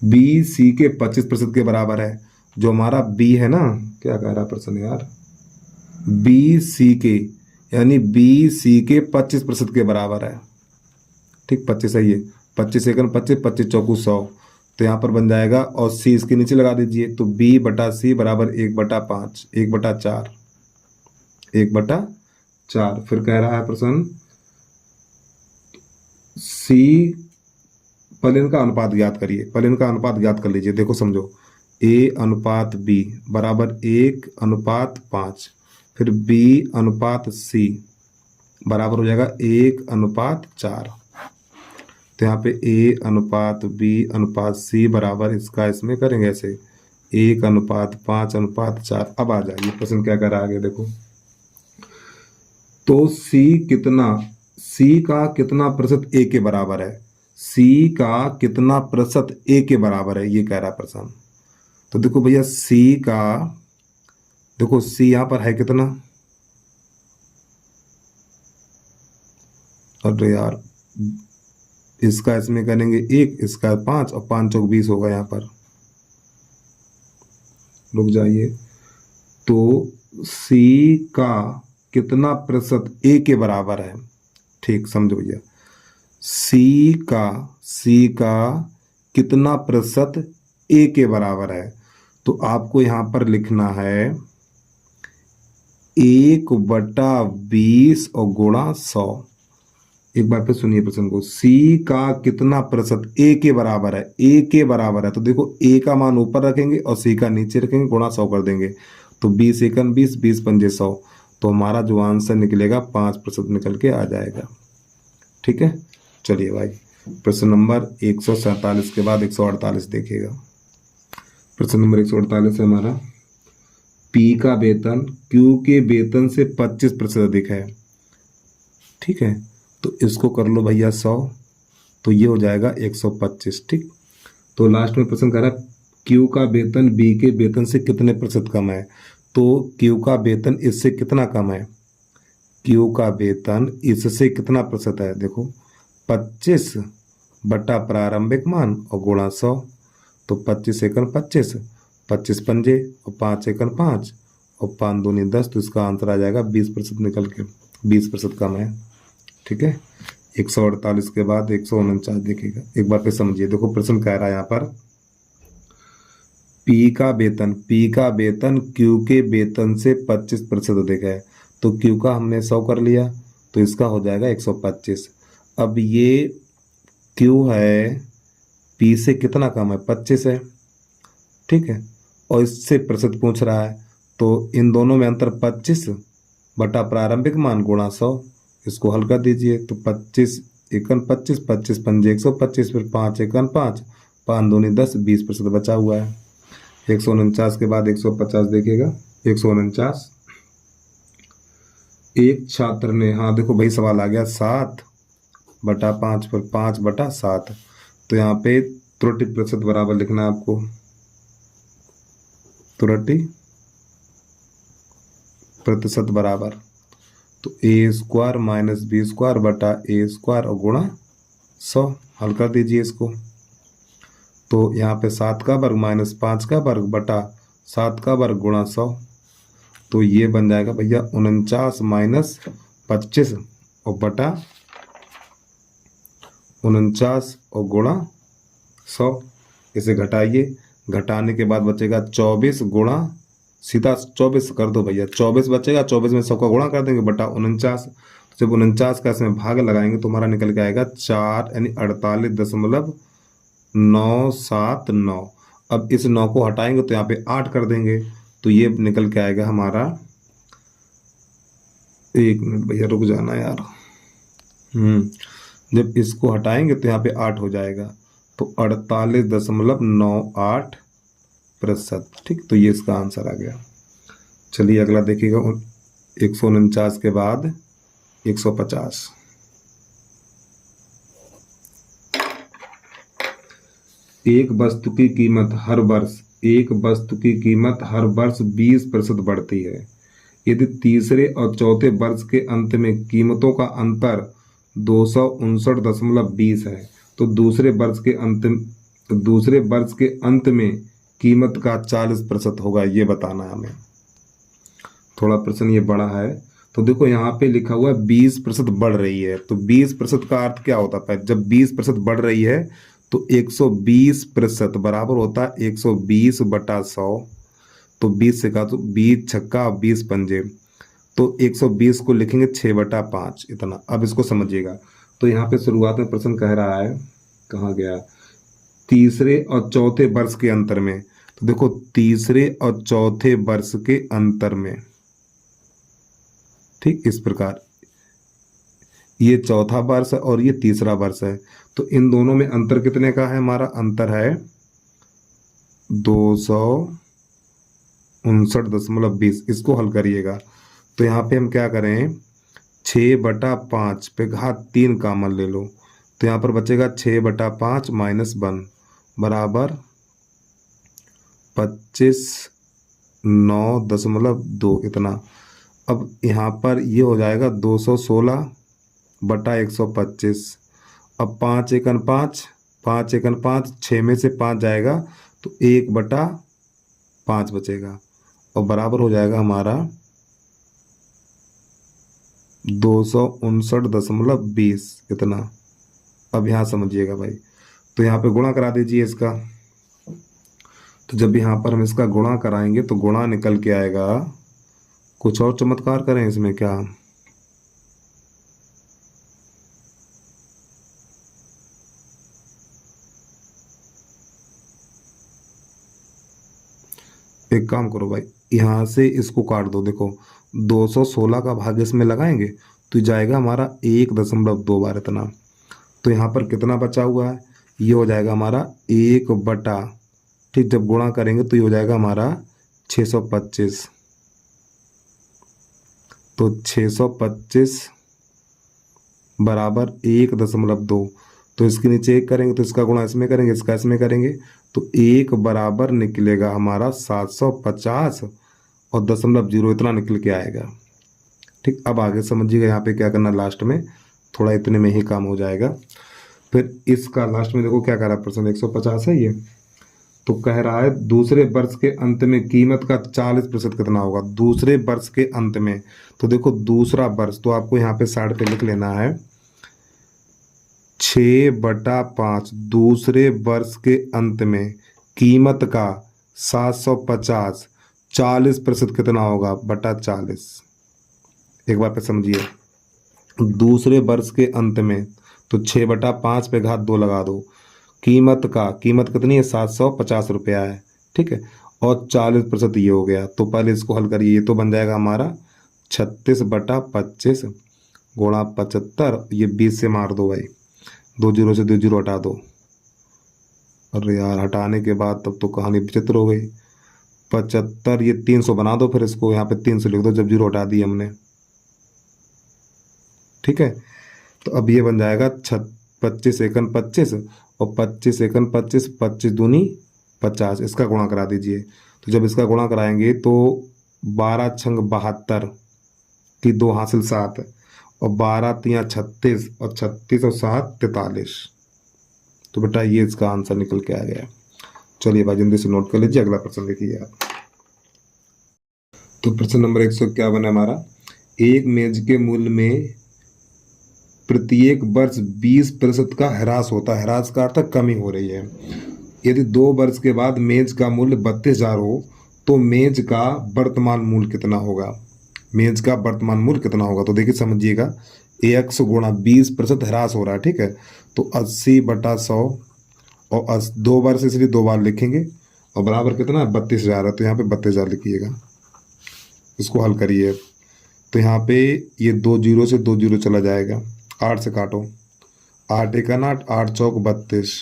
b c के 25% के बराबर है। जो हमारा b है ना, क्या कह रहा प्रश्न यार, b c के यानी b c के 25% के बराबर है। ठीक, 25 है ये, 25 एकन 25, 25 चौकू 100 तो यहाँ पर बन जाएगा और c इसके नीचे लगा दीजिए तो b बटा c बराबर 1/5, 1/4, 1/4। फिर कह रहा है प्रश्न c, पहले इनका अनुपात ज्ञात करिए, पहले इनका अनुपात ज्ञात कर लीजिए। देखो समझो, a अनुपात b बराबर 1:5, फिर b अनुपात c बराबर हो जाएगा 1:4। तो यहाँ पे a अनुपात b अनुपात c बराबर इसका इसमें करेंगे ऐसे 1:5:4। अब आ जाइए प्रश्न क्या कर रहा है आगे देखो, तो c का कितना प्रतिशत a के बराबर है, c का कितना प्रतिशत a के बराबर है ये कह रहा प्रश्न। तो देखो भैया c का, देखो c यहाँ पर है कितना, अरे यार इसका इसमें करेंगे 1, इसका 5 और 5 चौक 20 होगा यहाँ पर, रुक जाइए। तो c का कितना प्रतिशत a के बराबर है, ठीक समझो भैया, c का कितना प्रतिशत a के बराबर है तो आपको यहाँ पर लिखना है 1/20 और गुणा 100। एक बार फिर सुनिए प्रश्न को, c का कितना प्रतिशत a के बराबर है, a के बराबर है तो देखो a का मान ऊपर रखेंगे और c का नीचे रखेंगे, गुणा 100 कर देंगे तो 20 एकन 20, 20 पंजे 100 तो हमारा जो आंसर निकलेगा 5% निकल के आ जाएगा। ठीक है, चलिए भाई प्रश्न नंबर 147 के बाद 148 देखिएगा। प्रश्न नंबर 148 है हमारा, P का वेतन Q के वेतन से 25% अधिक है। ठीक है, तो इसको कर लो भैया 100 तो ये हो जाएगा 125। ठीक, तो लास्ट में प्रश्न कर रहा है Q का वेतन B के वेतन से कितने प्रतिशत कम है। तो Q का वेतन इससे कितना कम है, Q का वेतन इससे कितना प्रतिशत है, देखो 25 बटा प्रारंभिक मान और गुणा 100। तो 25 एकन 25, 25 पंजे और 5 एकन 5 और 5 दूनी 10, तो इसका आंसर आ जाएगा 20% निकल के, 20% कम है। ठीक है, 148 के बाद 149 देखिएगा, एक बार फिर समझिए। देखो प्रश्न कह रहा है यहाँ पर पी का वेतन क्यू के वेतन से 25% अधिक है। तो क्यू का हमने 100 कर लिया, तो इसका हो जाएगा 125। अब ये क्यू है पी से कितना कम है, 25 है। ठीक है, और इससे प्रतिशत पूछ रहा है, तो इन दोनों में अंतर 25 बटा प्रारंभिक मान गुणा 100। इसको हल कर दीजिए, तो 25 एकन 25, 25 पंजे 125, फिर 5 एकन 5, 5 दूनी 10, 20% बचा हुआ है। 149 के बाद 150 देखिएगा। 149, एक छात्र ने, हाँ देखो भाई सवाल आ गया 7 बटा 5 पर 5 बटा 7, तो यहाँ पे त्रुटि प्रतिशत बराबर लिखना है आपको, त्रुटि प्रतिशत बराबर, तो ए स्क्वायर माइनस बी स्क्वायर बटा ए स्क्वायर और गुणा 100। हल कर दीजिए इसको, तो यहाँ पे 7 का वर्ग माइनस 5 का वर्ग बटा 7 का वर्ग गुणा 100, तो ये बन जाएगा भैया 49 माइनस 25 और बटा 49 और गुणा 100। इसे घटाइए, घटाने के बाद बचेगा 24 गुणा, सीधा 24 कर दो भैया, 24 बचेगा, 24 में 100 का गुणा कर देंगे बटा 49। जब 49 का इसमें भाग लगाएंगे तो हमारा निकल के आएगा 4 यानी 48.979। अब इस 9 को हटाएंगे तो यहाँ पे 8 कर देंगे, तो ये निकल के आएगा हमारा, एक मिनट भैया रुक जाना यार, जब इसको हटाएंगे तो यहाँ पे 8 हो जाएगा, तो 48.98%। ठीक, तो ये इसका आंसर आ गया। चलिए अगला देखिएगा, 149 के बाद 150। एक वस्तु की कीमत हर वर्ष 20% बढ़ती है। यदि तीसरे और चौथे वर्ष के अंत में कीमतों का अंतर 259.20 है, तो दूसरे वर्ष के अंत में कीमत का 40% होगा, ये बताना है हमें। थोड़ा प्रश्न ये बड़ा है, तो देखो यहाँ पे लिखा हुआ है 20% बढ़ रही है, तो 20% का अर्थ क्या होता है, जब 20% बढ़ रही है तो 120% बराबर होता है 120 बटा 100, तो 20 से का तो 20 छक्का 20 पंजे, तो 120 को लिखेंगे 6 बटा 5 इतना। अब इसको समझिएगा, तो यहाँ पे शुरुआत में प्रश्न कह रहा है, कहाँ गया, तीसरे और चौथे वर्ष के अंतर में, तो देखो तीसरे और चौथे वर्ष के अंतर में, ठीक इस प्रकार, ये चौथा वर्ष है और ये तीसरा वर्ष है, तो इन दोनों में अंतर कितने का है, हमारा अंतर है 259.20। इसको हल करिएगा, तो यहाँ पे हम क्या करें, 6 बटा 5 पे घात 3 कॉमन ले लो, तो यहाँ पर बचेगा 6 बटा 5 माइनस 1 बराबर 25.9.2 इतना। अब यहाँ पर ये हो जाएगा 216 बटा 125। अब 5 एकन 5, 5 एकन 5, 6 में से 5 जाएगा तो 1 बटा 5 बचेगा और बराबर हो जाएगा हमारा 259.20 इतना। अब यहाँ समझिएगा भाई, तो यहाँ पे गुणा करा दीजिए इसका, तो जब यहाँ पर हम इसका गुणा कराएंगे तो गुणा निकल के आएगा, कुछ और चमत्कार करें इसमें क्या, एक काम करो भाई, यहाँ से इसको काट दो, देखो 216 का भाग इसमें लगाएंगे तो जाएगा हमारा 1.2 बार इतना, तो यहाँ पर कितना बचा हुआ है, ये हो जाएगा हमारा 1 बटा, ठीक जब गुणा करेंगे तो ये हो जाएगा हमारा 625, तो 625 बराबर 1.2, तो इसके नीचे 1 करेंगे तो इसका गुणा इसमें करेंगे, इसका इसमें करेंगे, तो 1 बराबर निकलेगा हमारा 750 और 0.0 इतना निकल के आएगा। ठीक, अब आगे समझिएगा यहाँ पे क्या करना, लास्ट में थोड़ा इतने में ही काम हो जाएगा। फिर इसका लास्ट में देखो क्या करा प्रश्न, 150 है ये, तो कह रहा है दूसरे वर्ष के अंत में कीमत का 40% कितना होगा, दूसरे वर्ष के अंत में। तो देखो दूसरा वर्ष, तो आपको यहाँ पे साइड पे लिख लेना है 6/5, दूसरे वर्ष के अंत में कीमत का 750, 40% कितना होगा बटा 40। एक बार पे समझिए, दूसरे वर्ष के अंत में, तो 6/5 पे घात 2 लगा दो, कीमत कितनी है, 750 रुपया है, ठीक है, और 40% ये हो गया। तो पहले इसको हल करिए, ये तो बन जाएगा हमारा 36/25 गुणा 75, ये 20 से मार दो भाई, 2 जीरो से 2 जीरो हटा दो। अरे यार हटाने के बाद तब तो कहानी विचित्र हो गई। 75, ये 300 बना दो, फिर इसको यहाँ पे 300 लिख दो जब जीरो हटा दी हमने, ठीक है। तो अब ये बन जाएगा 25 एकन 25 और 25 एकन 25, 25 दूनी 50, इसका गुणा करा दीजिए। तो जब इसका गुणा कराएंगे तो 12 छंग 72 की 2 हासिल 7 और 12 तियाँ 36 और 36 और 7 43। तो बेटा ये इसका आंसर निकल के आ गया। चलिए भाई जल्दी से नोट कर लीजिए, अगला प्रश्न देखिए आप। तो प्रश्न नंबर 151 है हमारा, एक मेज के मूल्य में प्रत्येक वर्ष 20% का ह्रास होता है, ह्रास का अर्थ कमी हो रही है। यदि 2 वर्ष के बाद मेज का मूल्य 32,000 हो तो मेज का वर्तमान मूल्य कितना होगा, मेज का वर्तमान मूल्य कितना होगा। तो देखिए समझिएगा, 100 गुणा 20% ह्रास हो रहा है, ठीक है। तो 80/100 और 2 बार से इसलिए 2 बार लिखेंगे और बराबर कितना 32,000 है, तो यहाँ पे 32,000 लिखिएगा। इसको हल करिए, तो यहाँ पे ये 2 जीरो से 2 जीरो चला जाएगा, 8 से काटो, 8 एकन 8, 8 चौक 32,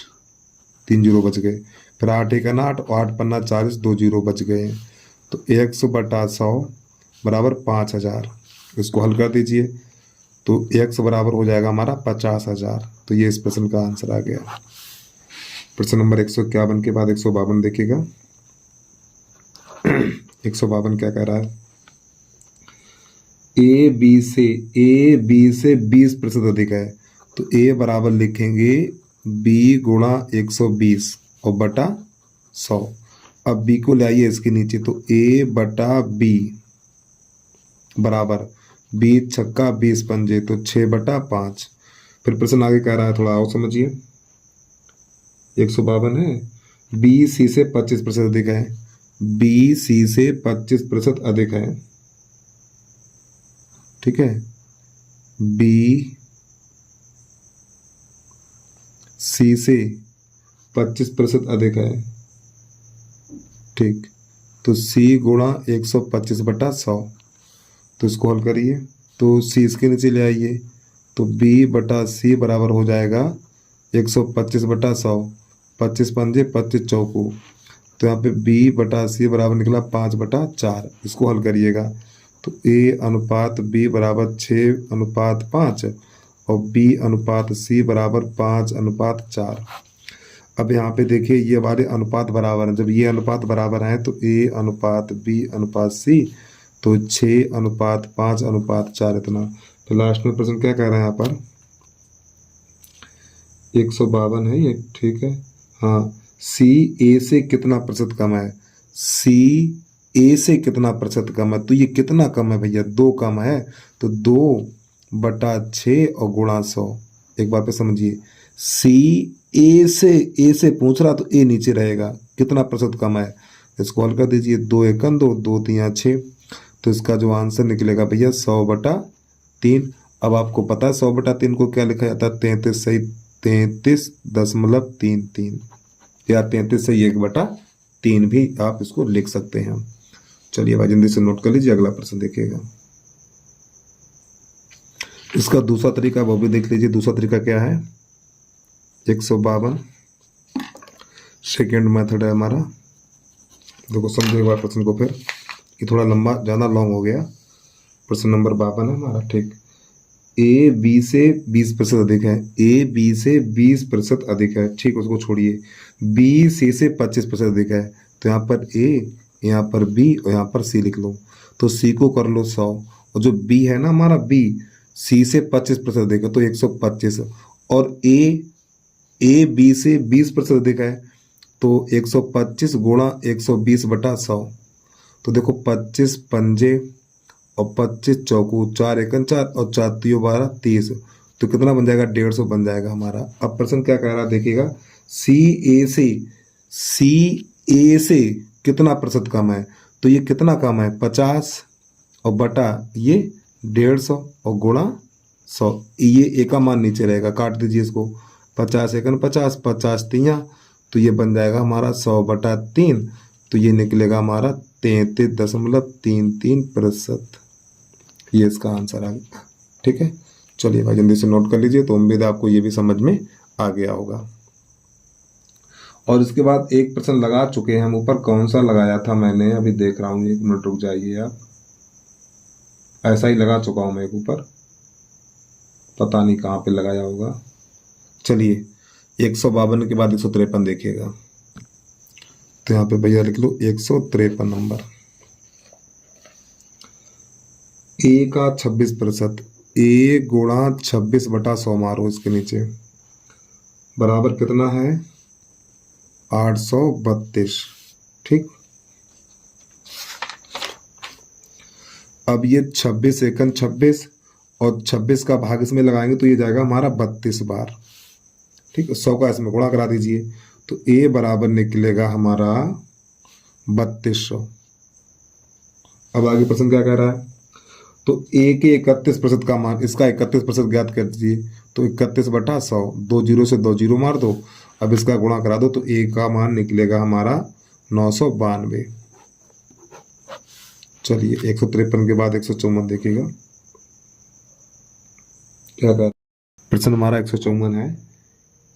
3 जीरो बच गए, फिर 8 एकन 8, 8 पन्ना 40, 2 जीरो बच गए। तो 100/100 बराबर 5,000, इसको हल कर दीजिए तो 100 बराबर हो जाएगा हमारा 50,000। तो ये इस प्रश्न का आंसर आ गया। प्रश्न नंबर 151 के बाद 152 देखिएगा। 152 क्या कह रहा है, ए बी से 20% अधिक है, तो ए बराबर लिखेंगे बी गुणा 120 और बटा 100। अब बी को ले आइए इसके नीचे, तो ए बटा बी बराबर 20 छक्का 20 पंजे, तो 6/5। फिर प्रश्न आगे कह रहा है, थोड़ा और समझिए। 152 है, बी सी से 25% अधिक है, बी सी से 25% अधिक है, ठीक है, बी सी से 25% अधिक है, ठीक। तो सी गुणा 125/100, तो इसको हल करिए, तो सी इसके नीचे ले आइए, तो बी बटा सी बराबर हो जाएगा 125/100, 25 पंजे 25 चौको, तो यहाँ पे बी बटा सी बराबर निकला 5/4। इसको हल करिएगा, तो ए अनुपात बी बराबर 6:5 और बी अनुपात सी बराबर 5:4। अब यहाँ पे देखिए ये वाले अनुपात बराबर हैं, जब ये अनुपात बराबर हैं तो ए अनुपात बी अनुपात सी, तो 6:5:4 इतना। तो लास्ट में प्रश्न क्या कह रहा है यहाँ पर, 152 है ये, ठीक है, हाँ। सी ए से कितना प्रतिशत कम है, सी ए से कितना प्रतिशत कम है, तो ये कितना कम है भैया, 2 कम है, तो 2/6 और गुणा 100। एक बार पे समझिए, सी ए से पूछ रहा, तो ए नीचे रहेगा, कितना प्रतिशत कम है, इसको हल कर दीजिए, 2 एकन 2, 2 तियाँ 6, तो इसका जो आंसर निकलेगा भैया 100/3। अब आपको पता है 100/3 को क्या लिखा जाता है, 33.33 या 33/1/3 भी आप इसको लिख सकते हैं। चलिए भाई जल्दी से नोट कर लीजिए, अगला प्रश्न देखिएगा। इसका दूसरा तरीका वो भी देख लीजिए। दूसरा तरीका क्या है, 152 सेकेंड मेथड है हमारा। देखो समझो एक बार प्रश्न को, फिर ये थोड़ा लंबा ज़्यादा लॉन्ग हो गया। प्रश्न नंबर 52 है हमारा, ठीक। ए बी से 20% अधिक है, ए बी से 20% अधिक है, ठीक, उसको छोड़िए। बी सी से 25% अधिक है, तो यहाँ पर ए, यहाँ पर बी और यहाँ पर सी लिख लो। तो सी को कर लो 100, और जो बी है ना हमारा, बी सी से 25% अधिक है तो 125, और ए बी से 20% अधिक है तो 125 गुणा 120 बटा 100। तो देखो 25 पंजे और 25 चौकू, 4 एकन 4 और 4 तियो 12 30। तो कितना बन जाएगा? 150 बन जाएगा हमारा। अब प्रश्न क्या कह रहा है देखिएगा, सी ए से कितना प्रतिशत कम है? तो ये कितना कम है? 50 और बटा ये 150 और गुणा 100। ये ए का मान नीचे रहेगा, काट दीजिए इसको। 50 एकन 50, 50 तिया, तो ये बन जाएगा हमारा 100 बटा 3। तो ये निकलेगा हमारा 33.33%। ये इसका आंसर आ गया। ठीक है, चलिए भाई जल्दी से नोट कर लीजिए। तो उम्मीद है आपको ये भी समझ में आ गया होगा। और इसके बाद एक प्रश्न लगा चुके हैं हम ऊपर, कौन सा लगाया था मैंने, अभी देख रहा हूँ, 1 मिनट रुक जाइए आप। ऐसा ही लगा चुका हूँ मैं एक ऊपर, पता नहीं कहाँ पे लगाया होगा। चलिए 152 के बाद 153 देखिएगा। तो यहाँ पे भैया लिख लो 153 नंबर। ए का 26%, ए गुणा 26 बटा 100 मारो इसके नीचे, बराबर कितना है? 832। ठीक, अब ये 26 एकन 26 और 26 का भाग इसमें लगाएंगे तो ये जाएगा हमारा 32 बार। ठीक है, 100 का इसमें गुणा करा दीजिए, तो ए बराबर निकलेगा हमारा 3200। अब आगे प्रश्न क्या कह रहा है? तो ए के 31% का मान, इसका 31% ज्ञात कर दीजिए। तो 31 बटा 100, 2 जीरो से 2 जीरो मार दो, अब इसका गुणा करा दो, तो ए का मान निकलेगा हमारा 992। चलिए 153 के बाद 154 देखिएगा क्या कर। प्रश्न हमारा 154 है,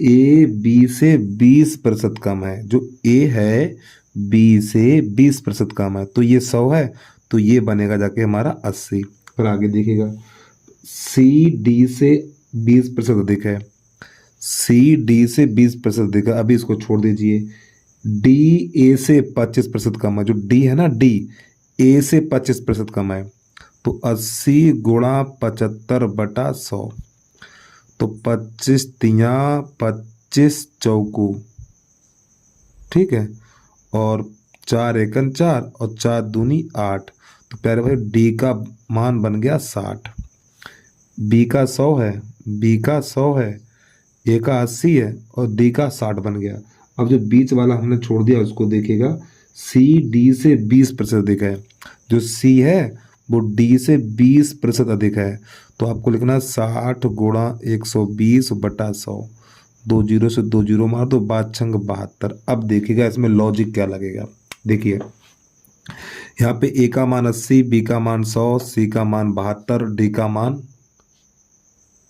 ए बी से 20% कम है। जो ए है बी से 20% कम है, तो ये 100 है, तो ये बनेगा जाके हमारा 80। फिर आगे देखिएगा, सी डी से 20% अधिक है, सी डी से 20% अधिक है। अभी इसको छोड़ दीजिए। डी ए से 25% कम है, जो डी है ना, डी ए से 25% कम है, तो 80 गुणा 75 बटा 100। तो 25 तिया 25 चौकू, ठीक है, और 4 एकन 4 और 4 दूनी 8। तो प्यारे भाई डी का मान बन गया 60, बी का 100 है, बी का 100 है, ए का 80 है और डी का 60 बन गया। अब जो बीच वाला हमने छोड़ दिया उसको देखिएगा, सी डी से 20% अधिक है। जो सी है वो डी से 20% अधिक है, तो आपको लिखना 60 गुणा 120 बटा 100। 2 जीरो से 2 जीरो मार दो, 5 छंग 72। अब देखिएगा इसमें लॉजिक क्या लगेगा। देखिए यहाँ पे ए का मान 80, बी का मान 100, सी का मान 72, डी का मान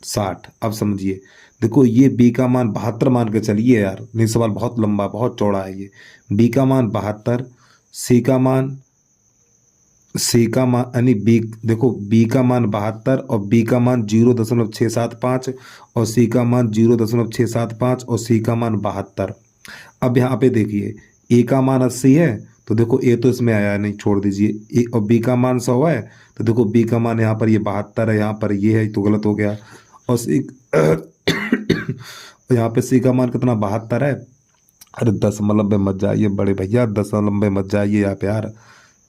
60। अब समझिए, देखो ये बी का मान 72 मान के चलिए यार, नहीं सवाल बहुत लंबा बहुत चौड़ा है ये। बी का मान 72, सी का मान यानी बी, देखो बी का मान 72 और बी का मान 0.675 और सी का मान 0.675 और सी का मान 72। अब यहाँ पे देखिए ए का मान 80 है, तो देखो ए तो इसमें आया नहीं, छोड़ दीजिए। ए और बी का मान 100 है, तो देखो बी का मान यहाँ पर ये 72 है, यहाँ पर ये है, तो गलत हो गया। और सी यहाँ पे सी का मान कितना 72 है। अरे 10 में मत जाइए बड़े भैया, 10 में मत जाइए यहाँ पे यार।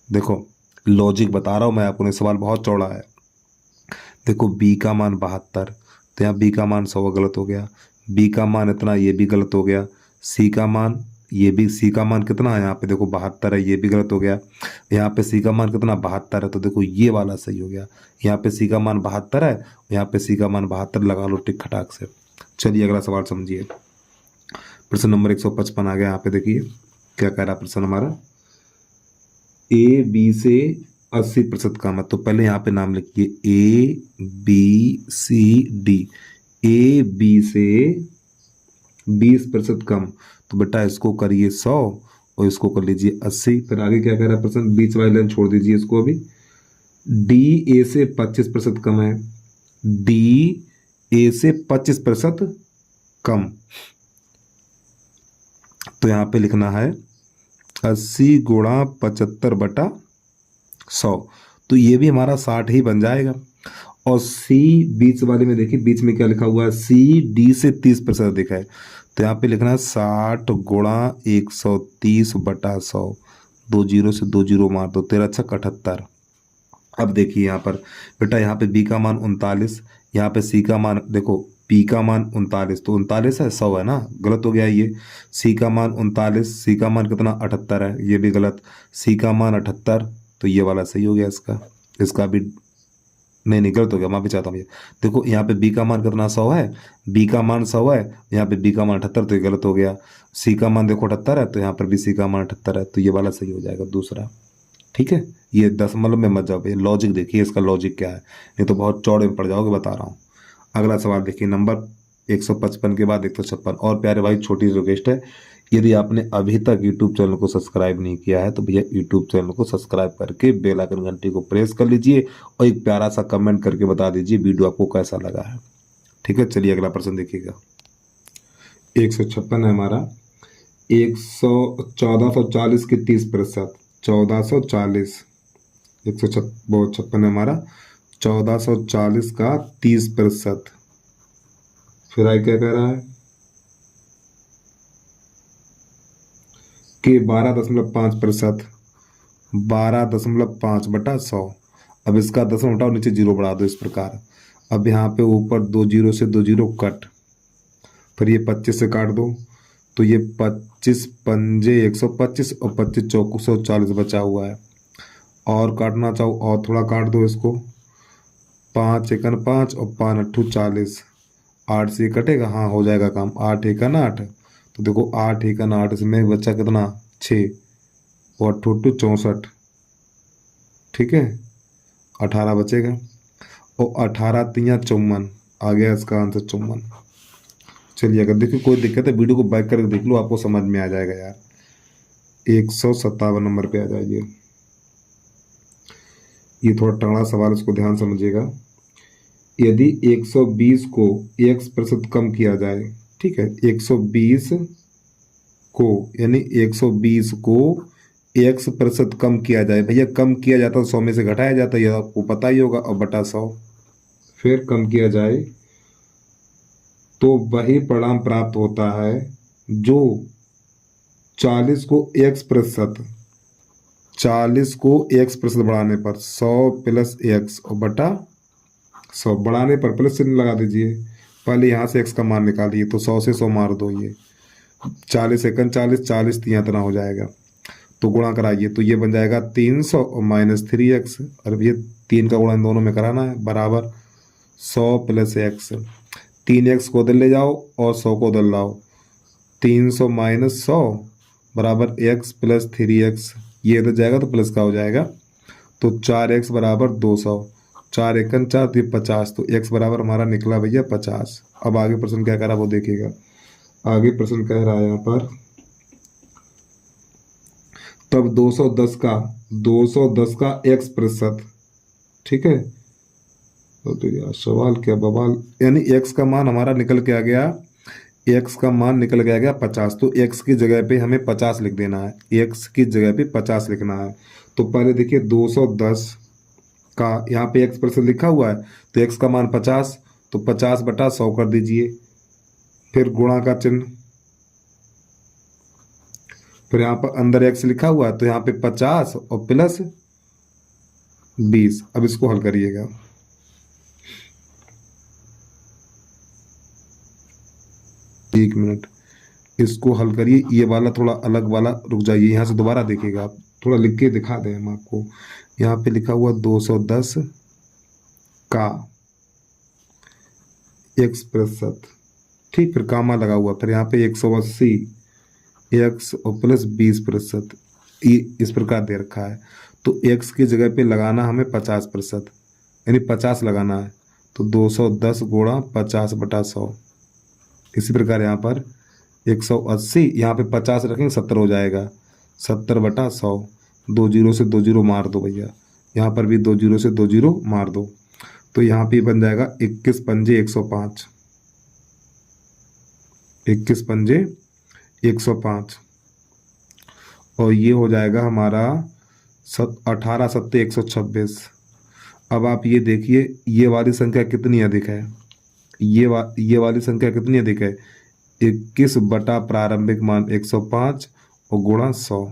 देखो लॉजिक बता रहा हूँ मैं आपको, नहीं सवाल बहुत चौड़ा है। देखो बी का मान 72, तो यहाँ बी का मान 100 गलत हो गया, बी का मान इतना, ये भी गलत हो गया। सी का मान, ये भी सी का मान कितना है यहाँ पे, देखो 72 है, ये भी गलत हो गया। यहाँ पे सी का मान कितना 72 है, तो देखो ये वाला सही हो गया। यहाँ पे सी का मान 72 है, यहाँ पे सी का मान 72 लगा लो टिक खटाक से। चलिए अगला सवाल समझिए। प्रश्न नंबर 155 आ गया। यहाँ पे देखिए क्या कह रहा है प्रश्न हमारा, ए बी से 80% कम है। तो पहले यहाँ पे नाम लिखिए, A B C D. A B से 20% कम, तो बेटा इसको करिए 100 और इसको कर लीजिए 80। फिर आगे क्या कह रहा है प्रश्न, बीच वाली लाइन छोड़ दीजिए इसको अभी। डी ए से 25% कम है, डी ए से 25% कम, तो यहाँ पे लिखना है 80 गुणा 75 बटा 100। तो ये भी हमारा 60 ही बन जाएगा। और सी बीच वाले में देखिए, बीच में क्या लिखा हुआ है, सी डी से 30% अधिक है, तो यहाँ पे लिखना है 60 गुणा 130/100, 2 जीरो से 2 जीरो मार दो, 13×6 = 78। अब देखिए यहाँ पर बेटा, यहाँ पे बी का मान 39, यहाँ पे सी का मान देखो, पी का मान 39, तो 39 है, 100 है ना, गलत हो गया ये। सी का मान 39, सी का मान कितना 78 है, ये भी गलत। सी का मान 78, तो ये वाला सही हो गया इसका, इसका भी नहीं, नहीं गलत हो गया, माफी चाहता हूँ ये। देखो यहाँ पे बी का मान कितना 100 है, बी का मान 100 है, यहाँ पे बी का मान 78, तो ये गलत हो गया। सी का मान देखो 78 है, तो यहाँ पर भी सी का मान 78 है, तो ये वाला सही हो जाएगा दूसरा। ठीक है, ये दशमलव में मत जाओ, ये लॉजिक देखिए, इसका लॉजिक क्या है, नहीं तो बहुत चौड़े में पड़ जाओगे, बता रहा हूँ। अगला सवाल देखिए, नंबर 155 के बाद 156। और प्यारे भाई, छोटी रिक्वेस्ट है, यदि आपने अभी तक यूट्यूब चैनल को सब्सक्राइब नहीं किया है तो भैया यूट्यूब चैनल को सब्सक्राइब करके बेल आइकन घंटी को प्रेस कर लीजिए और एक प्यारा सा कमेंट करके बता दीजिए वीडियो आपको कैसा लगा है। ठीक है, चलिए अगला प्रश्न देखिएगा। 156 है हमारा, 1440 की 30%, 1440, 156 है हमारा, 1440 का 30%। फिर आई क्या कह रहा है कि 12.5%, 12.5/100। अब इसका दशमलव हटाओ, नीचे जीरो बढ़ा दो इस प्रकार। अब यहाँ पे ऊपर 2 जीरो से 2 जीरो कट, फिर ये 25 से काट दो, तो ये 25 पंजे 125 और 25 चौको 140 बचा हुआ है। और काटना चाहो और थोड़ा काट दो इसको, 5 एकन 5 और 5 अट्ठू 40, 8 से कटेगा, हाँ हो जाएगा काम, 8 एकन 8, तो देखो 8 एकन 8, इसमें बचा कितना 6 और 8 अट्ठू 64। ठीक है, 18 बचेगा, और 18 तियाँ 54, आ गया इसका आंसर 54। चलिए, अगर देखिए कोई दिक्कत है वीडियो को बैक करके देख लो, आपको समझ में आ जाएगा यार। 157 नंबर पे आ जाइए। ये थोड़ा टेढ़ा सवाल, इसको ध्यान समझिएगा। यदि 120 को x% कम किया जाए, ठीक है, 120 को, यानी 120 को x% कम किया जाए, भैया कम किया जाता है 100 में से घटाया जाता है, ये आपको पता ही होगा, और बटा 100 फिर कम किया जाए तो वही परिणाम प्राप्त होता है जो 40 को x% बढ़ाने पर 100 + x और बटा 100 बढ़ाने पर प्लस चिन्ह लगा दीजिए। पहले यहाँ से x का मान निकालिए, तो 100 से 100 मार दो, ये 40 एकन 40, 40 तियाँ तना हो जाएगा, तो गुणा कराइए, तो ये बन जाएगा 300 और -3x। और ये 3 का गुणा इन दोनों में कराना है, बराबर 100 + x। 3x को उधर ले जाओ और 100 को उधर लाओ, 300 - 100 बराबर x + 3x, ये इधर जाएगा तो प्लस का हो जाएगा, तो 4x बराबर 200, 4 एकन 4, तो ये 50, तो x बराबर हमारा निकला भैया 50। अब आगे प्रश्न क्या कह रहा है वो देखिएगा। आगे प्रश्न कह रहा है यहाँ पर, तब 210 का x%, ठीक है, तो यार सवाल क्या बवाल, यानी x का मान हमारा निकल के आ गया, x का मान निकल के आ गया 50, तो x की जगह पे हमें 50 लिख देना है, x की जगह पे 50 लिखना है। तो पहले देखिए 210 का यहाँ पे x% लिखा हुआ है, तो x का मान 50, तो 50/100 कर दीजिए, फिर गुणा का चिन्ह, फिर यहाँ पर अंदर x लिखा हुआ है, तो यहाँ पे 50 और प्लस 20। अब इसको हल करिएगा, एक मिनट, इसको हल करिए। ये वाला थोड़ा अलग वाला, रुक जाइए, यहाँ से दोबारा देखिएगा आप, थोड़ा लिख के दिखा दें हम आपको। यहाँ पे लिखा हुआ 210 का x%, ठीक, फिर कामा लगा हुआ, फिर यहाँ पे 180 x और प्लस 20%, ये इस प्रकार दे रखा है, तो x की जगह पे लगाना हमें 50%, यानी 50 लगाना है, तो 210 गुणा 50/100। इसी प्रकार यहाँ पर 180, यहाँ पे 50 रखेंगे 70 हो जाएगा, 70/100, 2 जीरो से 2 जीरो मार दो भैया, यहाँ पर भी 2 जीरो से 2 जीरो मार दो, तो यहाँ पे बन जाएगा 21 पंजे 105, 21 पंजे 105, और ये हो जाएगा हमारा 18 सत्ते 126। अब आप ये देखिए, ये वाली संख्या कितनी अधिक है, ये वाली संख्या कितनी अधिक है, 21 बटा प्रारंभिक मान 105 और गुणा 100।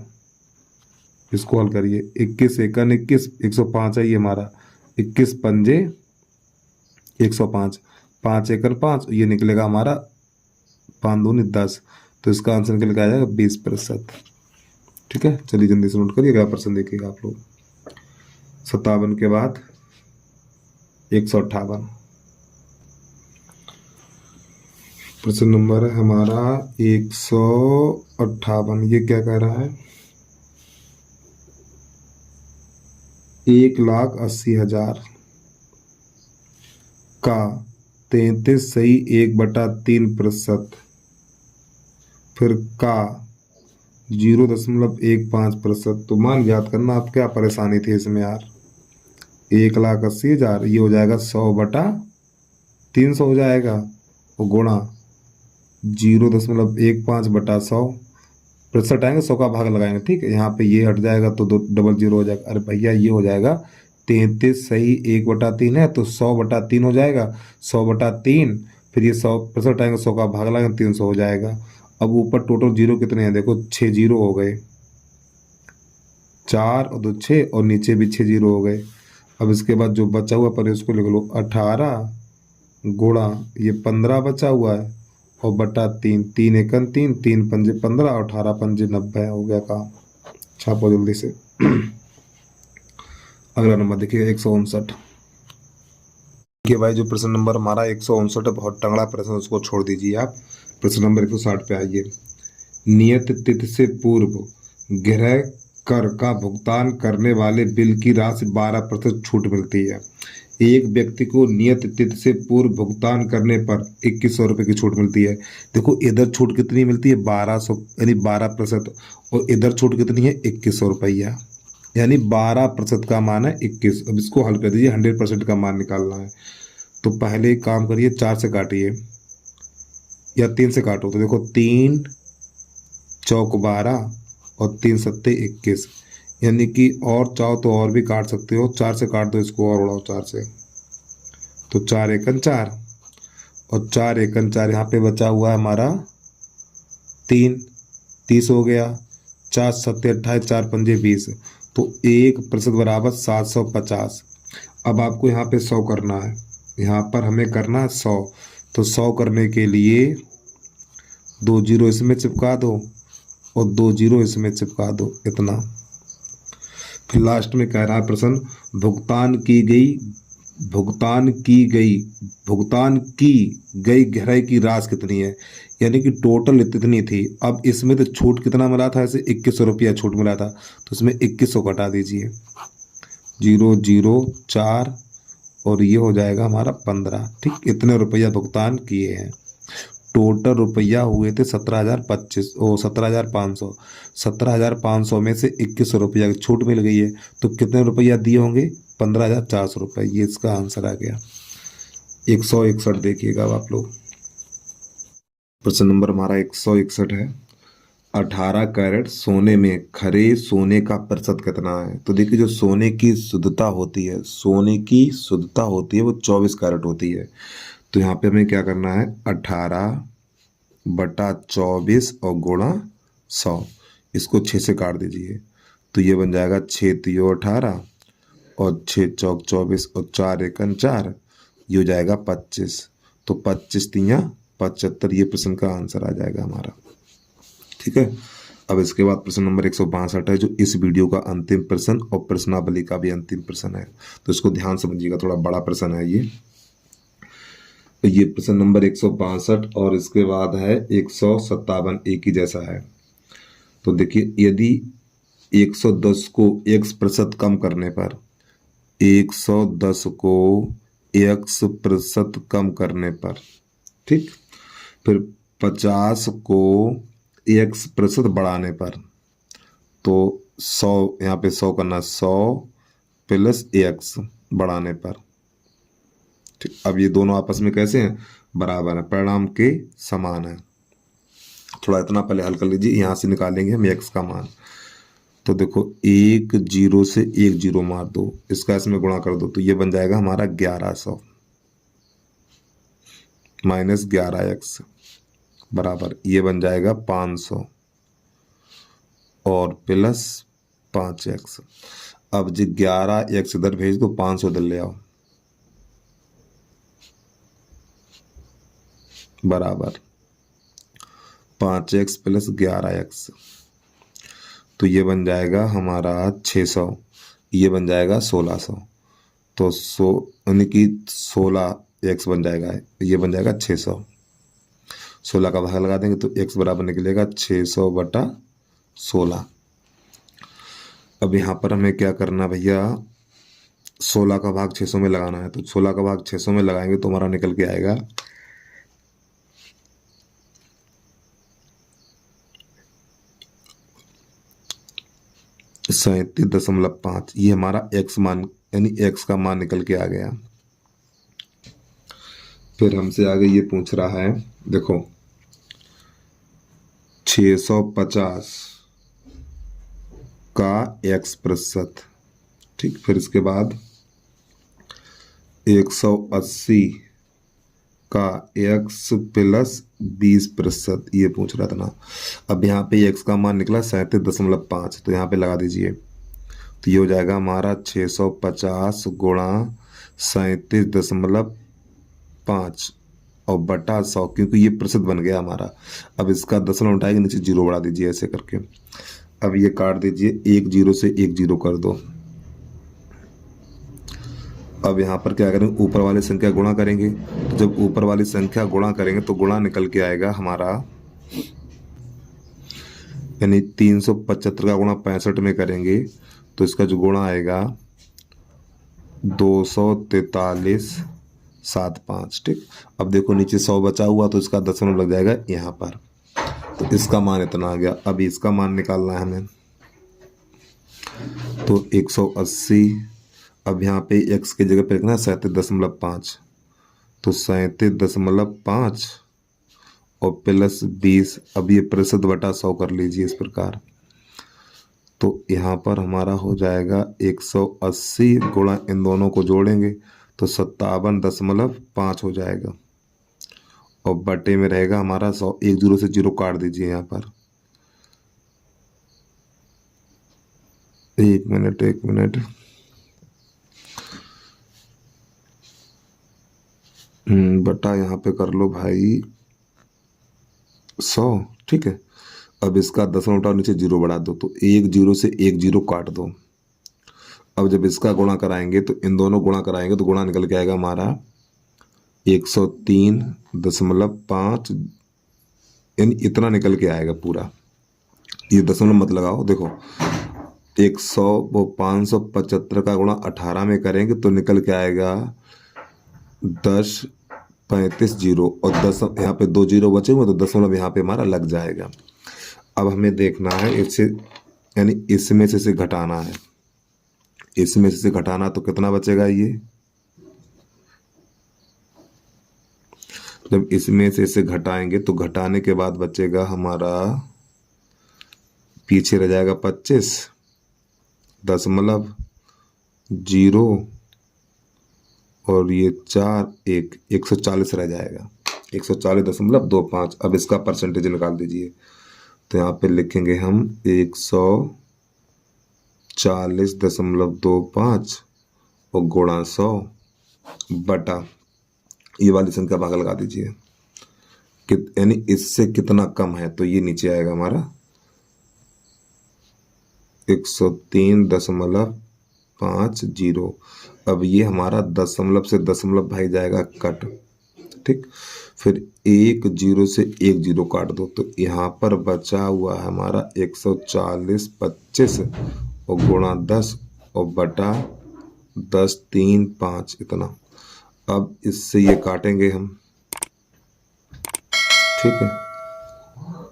इसको हल करिए। 21 एकन 21, 105 है ये हमारा। 21 पंजे 105, 5 एकन 5, ये निकलेगा हमारा 5 दूनी 10। तो इसका आंसर निकल के आ जाएगा 20%। ठीक है, चलिए जल्दी से नोट करिए। 11% देखिएगा आप लोग। 57 के बाद 158। प्रश्न नंबर है हमारा 158। ये क्या कह रहा है? 1,80,000 का 33 सही 1/3%, फिर का 0.15%। तो मान याद करना, आप क्या परेशानी थी इसमें यार। 1,80,000 ये हो जाएगा 100/300 हो जाएगा, और गुणा 0.15/100। प्रतिशत आएंगे, 100 का भाग लगाएंगे। ठीक है, यहाँ पे ये हट जाएगा तो 2 डबल 0 हो जाएगा। अरे भैया ये हो जाएगा 33 सही 1/3 है तो 100/3 हो जाएगा। 100/3, फिर ये 100% आएंगे, 100 का भाग लगाएंगे, 300 हो जाएगा। अब ऊपर टोटल जीरो कितने हैं देखो, 6 जीरो हो गए। 4 और 2 6, और नीचे भी 6 जीरो हो गए। अब इसके बाद जो बचा हुआ पर इसको लिख लो 18 गुणा ये 15 बचा हुआ है, और बटा 3, 3 एकन 3, 3 पंजे 15, 18 पंजे 90 हो गया काम। छापो जल्दी से। अगला नंबर देखिए 159। देखिए भाई, जो प्रश्न नंबर हमारा 159 है, बहुत तगड़ा प्रश्न, उसको छोड़ दीजिए आप। प्रश्न नंबर 160 पे आइए। नियत तिथि से पूर्व गृह कर का भुगतान करने वाले बिल की राशि 12% छूट मिलती है। एक व्यक्ति को नियत तिथि से पूर्व भुगतान करने पर 2100 रुपये की छूट मिलती है। देखो इधर छूट कितनी मिलती है, 1200 यानी 12%, और इधर छूट कितनी है 2100 रुपया, यानी 12% का मान है 21। अब इसको हल कर दीजिए, 100% का मान निकालना है। तो पहले एक काम करिए, 4 से काटिए या 3 से काटो। तो देखो 3 चौक 12 और 3 सत्ते 21, यानी कि और चाहो तो और भी काट सकते हो। 4 से काट दो इसको, और उड़ाओ 4 से, तो 4 एकन 4, और 4 एकन 4 यहाँ पे बचा हुआ है हमारा 3, 30 हो गया। 4 सत्ते 28, 4 पंजे 20, तो 1% बराबर 750। अब आपको यहाँ पे 100 करना है, यहाँ पर हमें करना है 100। तो 100 करने के लिए 2 जीरो इसमें चिपका दो और 2 जीरो इसमें चिपका दो, इतना। फिर लास्ट में कह रहा है प्रश्न, भुगतान की गई गहराई की राशि कितनी है, यानी कि टोटल इतनी थी। अब इसमें तो छूट कितना मिला था, ऐसे 2100 रुपया छूट मिला था, तो इसमें 2100 घटा दीजिए। 0 0 4, और ये हो जाएगा हमारा 15। ठीक, इतने रुपया भुगतान किए हैं। टोटल रुपया हुए थे 17,500। 17,500 में से 2100 रुपया की छूट मिल गई है, तो कितने रुपया दिए होंगे, 15,400 रुपये। ये इसका आंसर आ गया। 161 देखिएगा अब आप लोग। प्रश्न नंबर हमारा 161 है। 18 कैरेट सोने में खरे सोने का प्रतिशत कितना है? तो देखिए, जो सोने की शुद्धता होती है, वो 24 कैरेट होती है। तो यहाँ पे हमें क्या करना है, 18/24 और गुणा 100। इसको 6 से काट दीजिए, तो ये बन जाएगा 6 तियो 18 और 6 चौक 24 और 4 एकन 4, ये हो जाएगा 25। तो 25 तिया 75, ये प्रश्न का आंसर आ जाएगा हमारा। ठीक है, अब इसके बाद प्रश्न नंबर 162 है, जो इस वीडियो का अंतिम प्रश्न और प्रश्नावली का भी अंतिम प्रश्न है। तो इसको ध्यान समझिएगा, थोड़ा बड़ा प्रश्न है ये। तो ये प्रश्न नंबर 162 और इसके बाद है 157, एक ही जैसा है। तो देखिए, यदि 110 को x% कम करने पर, 110 को x% कम करने पर, ठीक, फिर 50 को x% बढ़ाने पर, तो 100 यहाँ पे 100 करना, 100 प्लस x बढ़ाने पर। ठीक, अब ये दोनों आपस में कैसे हैं, बराबर है, परिणाम के समान है। थोड़ा इतना पहले हल कर लीजिए, यहाँ से निकालेंगे हम x का मान। तो देखो 1 जीरो से 1 जीरो मार दो, इसका इसमें गुणा कर दो, तो ये बन जाएगा हमारा 1100 माइनस 11x। बराबर ये बन जाएगा 500 और प्लस 5x। अब जी 11x इधर भेज दो, 500 इधर ले आओ, बराबर 5x प्लस 11x। तो ये बन जाएगा हमारा 600, ये बन जाएगा 1600। तो यानी कि 16x बन जाएगा, ये बन जाएगा 600। 16 का भाग लगा देंगे तो x बराबर निकलेगा 600/16। अब यहाँ पर हमें क्या करना भैया, 16 का भाग 600 में लगाना है। तो 16 का भाग 600 में लगाएंगे तो हमारा निकल के आएगा 37.5। ये हमारा x मान यानी x का मान निकल के आ गया। फिर हमसे आगे ये पूछ रहा है, देखो 650 का x प्रतिशत, ठीक। फिर इसके बाद 180 का x प्लस 20%, ये पूछ रहा था ना। अब यहाँ पे x का मान निकला 37.5, तो यहाँ पे लगा दीजिए। तो ये हो जाएगा हमारा 650 गुणा 37.5 और बटा 100, क्योंकि ये प्रतिशत बन गया हमारा। अब इसका दशमलव उठाएंगे, नीचे जीरो बढ़ा दीजिए ऐसे करके। अब ये काट दीजिए, एक जीरो से एक जीरो कर दो। अब यहाँ पर क्या करेंगे, ऊपर वाली संख्या गुणा करेंगे। तो जब ऊपर वाली संख्या गुणा करेंगे तो गुणा निकल के आएगा हमारा, यानी 375 का गुणा 65 में करेंगे तो इसका जो गुणा आएगा 243.75, ठीक। अब देखो नीचे 100 बचा हुआ तो इसका दशमलव लग जाएगा यहाँ पर। तो इसका मान इतना आ गया। अब इसका मान निकालना है हमें, तो 180। अब यहाँ पे x की जगह पे लिखना है 37.5, तो 37.5 और प्लस 20। अब ये प्रतिशत बटा 100 कर लीजिए इस प्रकार। तो यहाँ पर हमारा हो जाएगा 180 गुणा इन दोनों को जोड़ेंगे तो 57.5 हो जाएगा और बटे में रहेगा हमारा 100। एक जीरो से जीरो काट दीजिए यहाँ पर। एक मिनट बटा यहाँ पे कर लो भाई 100, ठीक है। अब इसका दशमलव उठाओ, नीचे जीरो बढ़ा दो, तो एक जीरो से एक जीरो काट दो। अब जब इसका गुणा कराएंगे तो इन दोनों गुणा कराएंगे तो गुणा निकल के आएगा हमारा 103.5, यानी इतना निकल के आएगा पूरा। ये दशमलव मत लगाओ, देखो 575 का गुणा 18 में करेंगे तो निकल के आएगा 10.35 और 10 यहाँ पे 2 जीरो बचे हुए तो दशमलव यहाँ पे हमारा लग जाएगा। अब हमें देखना है इससे, यानी इसमें से इसे घटाना है। इसमें से घटाना तो कितना बचेगा, ये जब इसमें से इसे घटाएंगे तो घटाने के बाद बचेगा हमारा, पीछे रह जाएगा 25.0 और ये 140 रह जाएगा, 140.25। अब इसका परसेंटेज निकाल दीजिए। तो यहाँ पे लिखेंगे हम 140.25 और गुणा 100 बटा ये वाली संख्या भाग लगा दीजिए, यानी इससे कितना कम है। तो ये नीचे आएगा हमारा 103.50। अब ये हमारा दशमलव से दशमलव भाई जाएगा कट, ठीक। फिर एक जीरो से एक जीरो काट दो तो यहाँ पर बचा हुआ है हमारा 140.25 और गुणा 10 और बटा 10 3 5 इतना। अब इससे ये काटेंगे हम, ठीक है।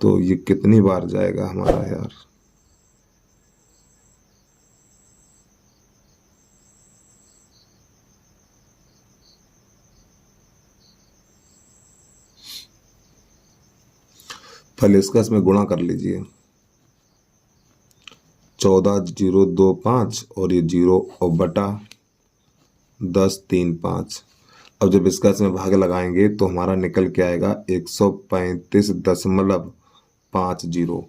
तो ये कितनी बार जाएगा हमारा यार, पहले इसका इसमें गुणा कर लीजिए। 14.025 और ये जीरो और बटा 10 3 5। अब जब इसका इसमें भाग लगाएंगे तो हमारा निकल के आएगा 135.50।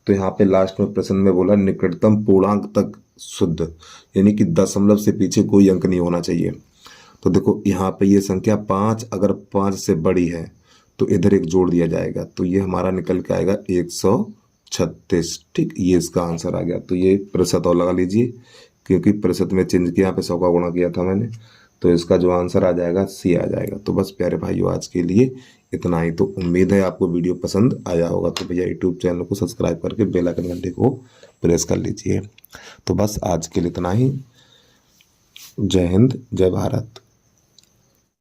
तो यहाँ पे लास्ट में प्रश्न में बोला निकटतम पूर्णांक तक शुद्ध, यानी कि दशमलव से पीछे कोई अंक नहीं होना चाहिए। तो देखो यहाँ पे ये संख्या 5 अगर 5 से बड़ी है तो इधर एक जोड़ दिया जाएगा, तो ये हमारा निकल के आएगा 136। ठीक, ये इसका आंसर आ गया। तो ये प्रतिशत और लगा लीजिए, क्योंकि प्रतिशत में चेंज किया, यहाँ पे 100 का गुणा किया था मैंने, तो इसका जो आंसर आ जाएगा सी आ जाएगा। तो बस प्यारे भाइयों आज के लिए इतना ही। तो उम्मीद है आपको वीडियो पसंद आया होगा। तो भैया यूट्यूब चैनल को सब्सक्राइब करके बेल आइकन घंटे को प्रेस कर लीजिए। तो बस आज के लिए इतना ही। जय हिंद, जय भारत।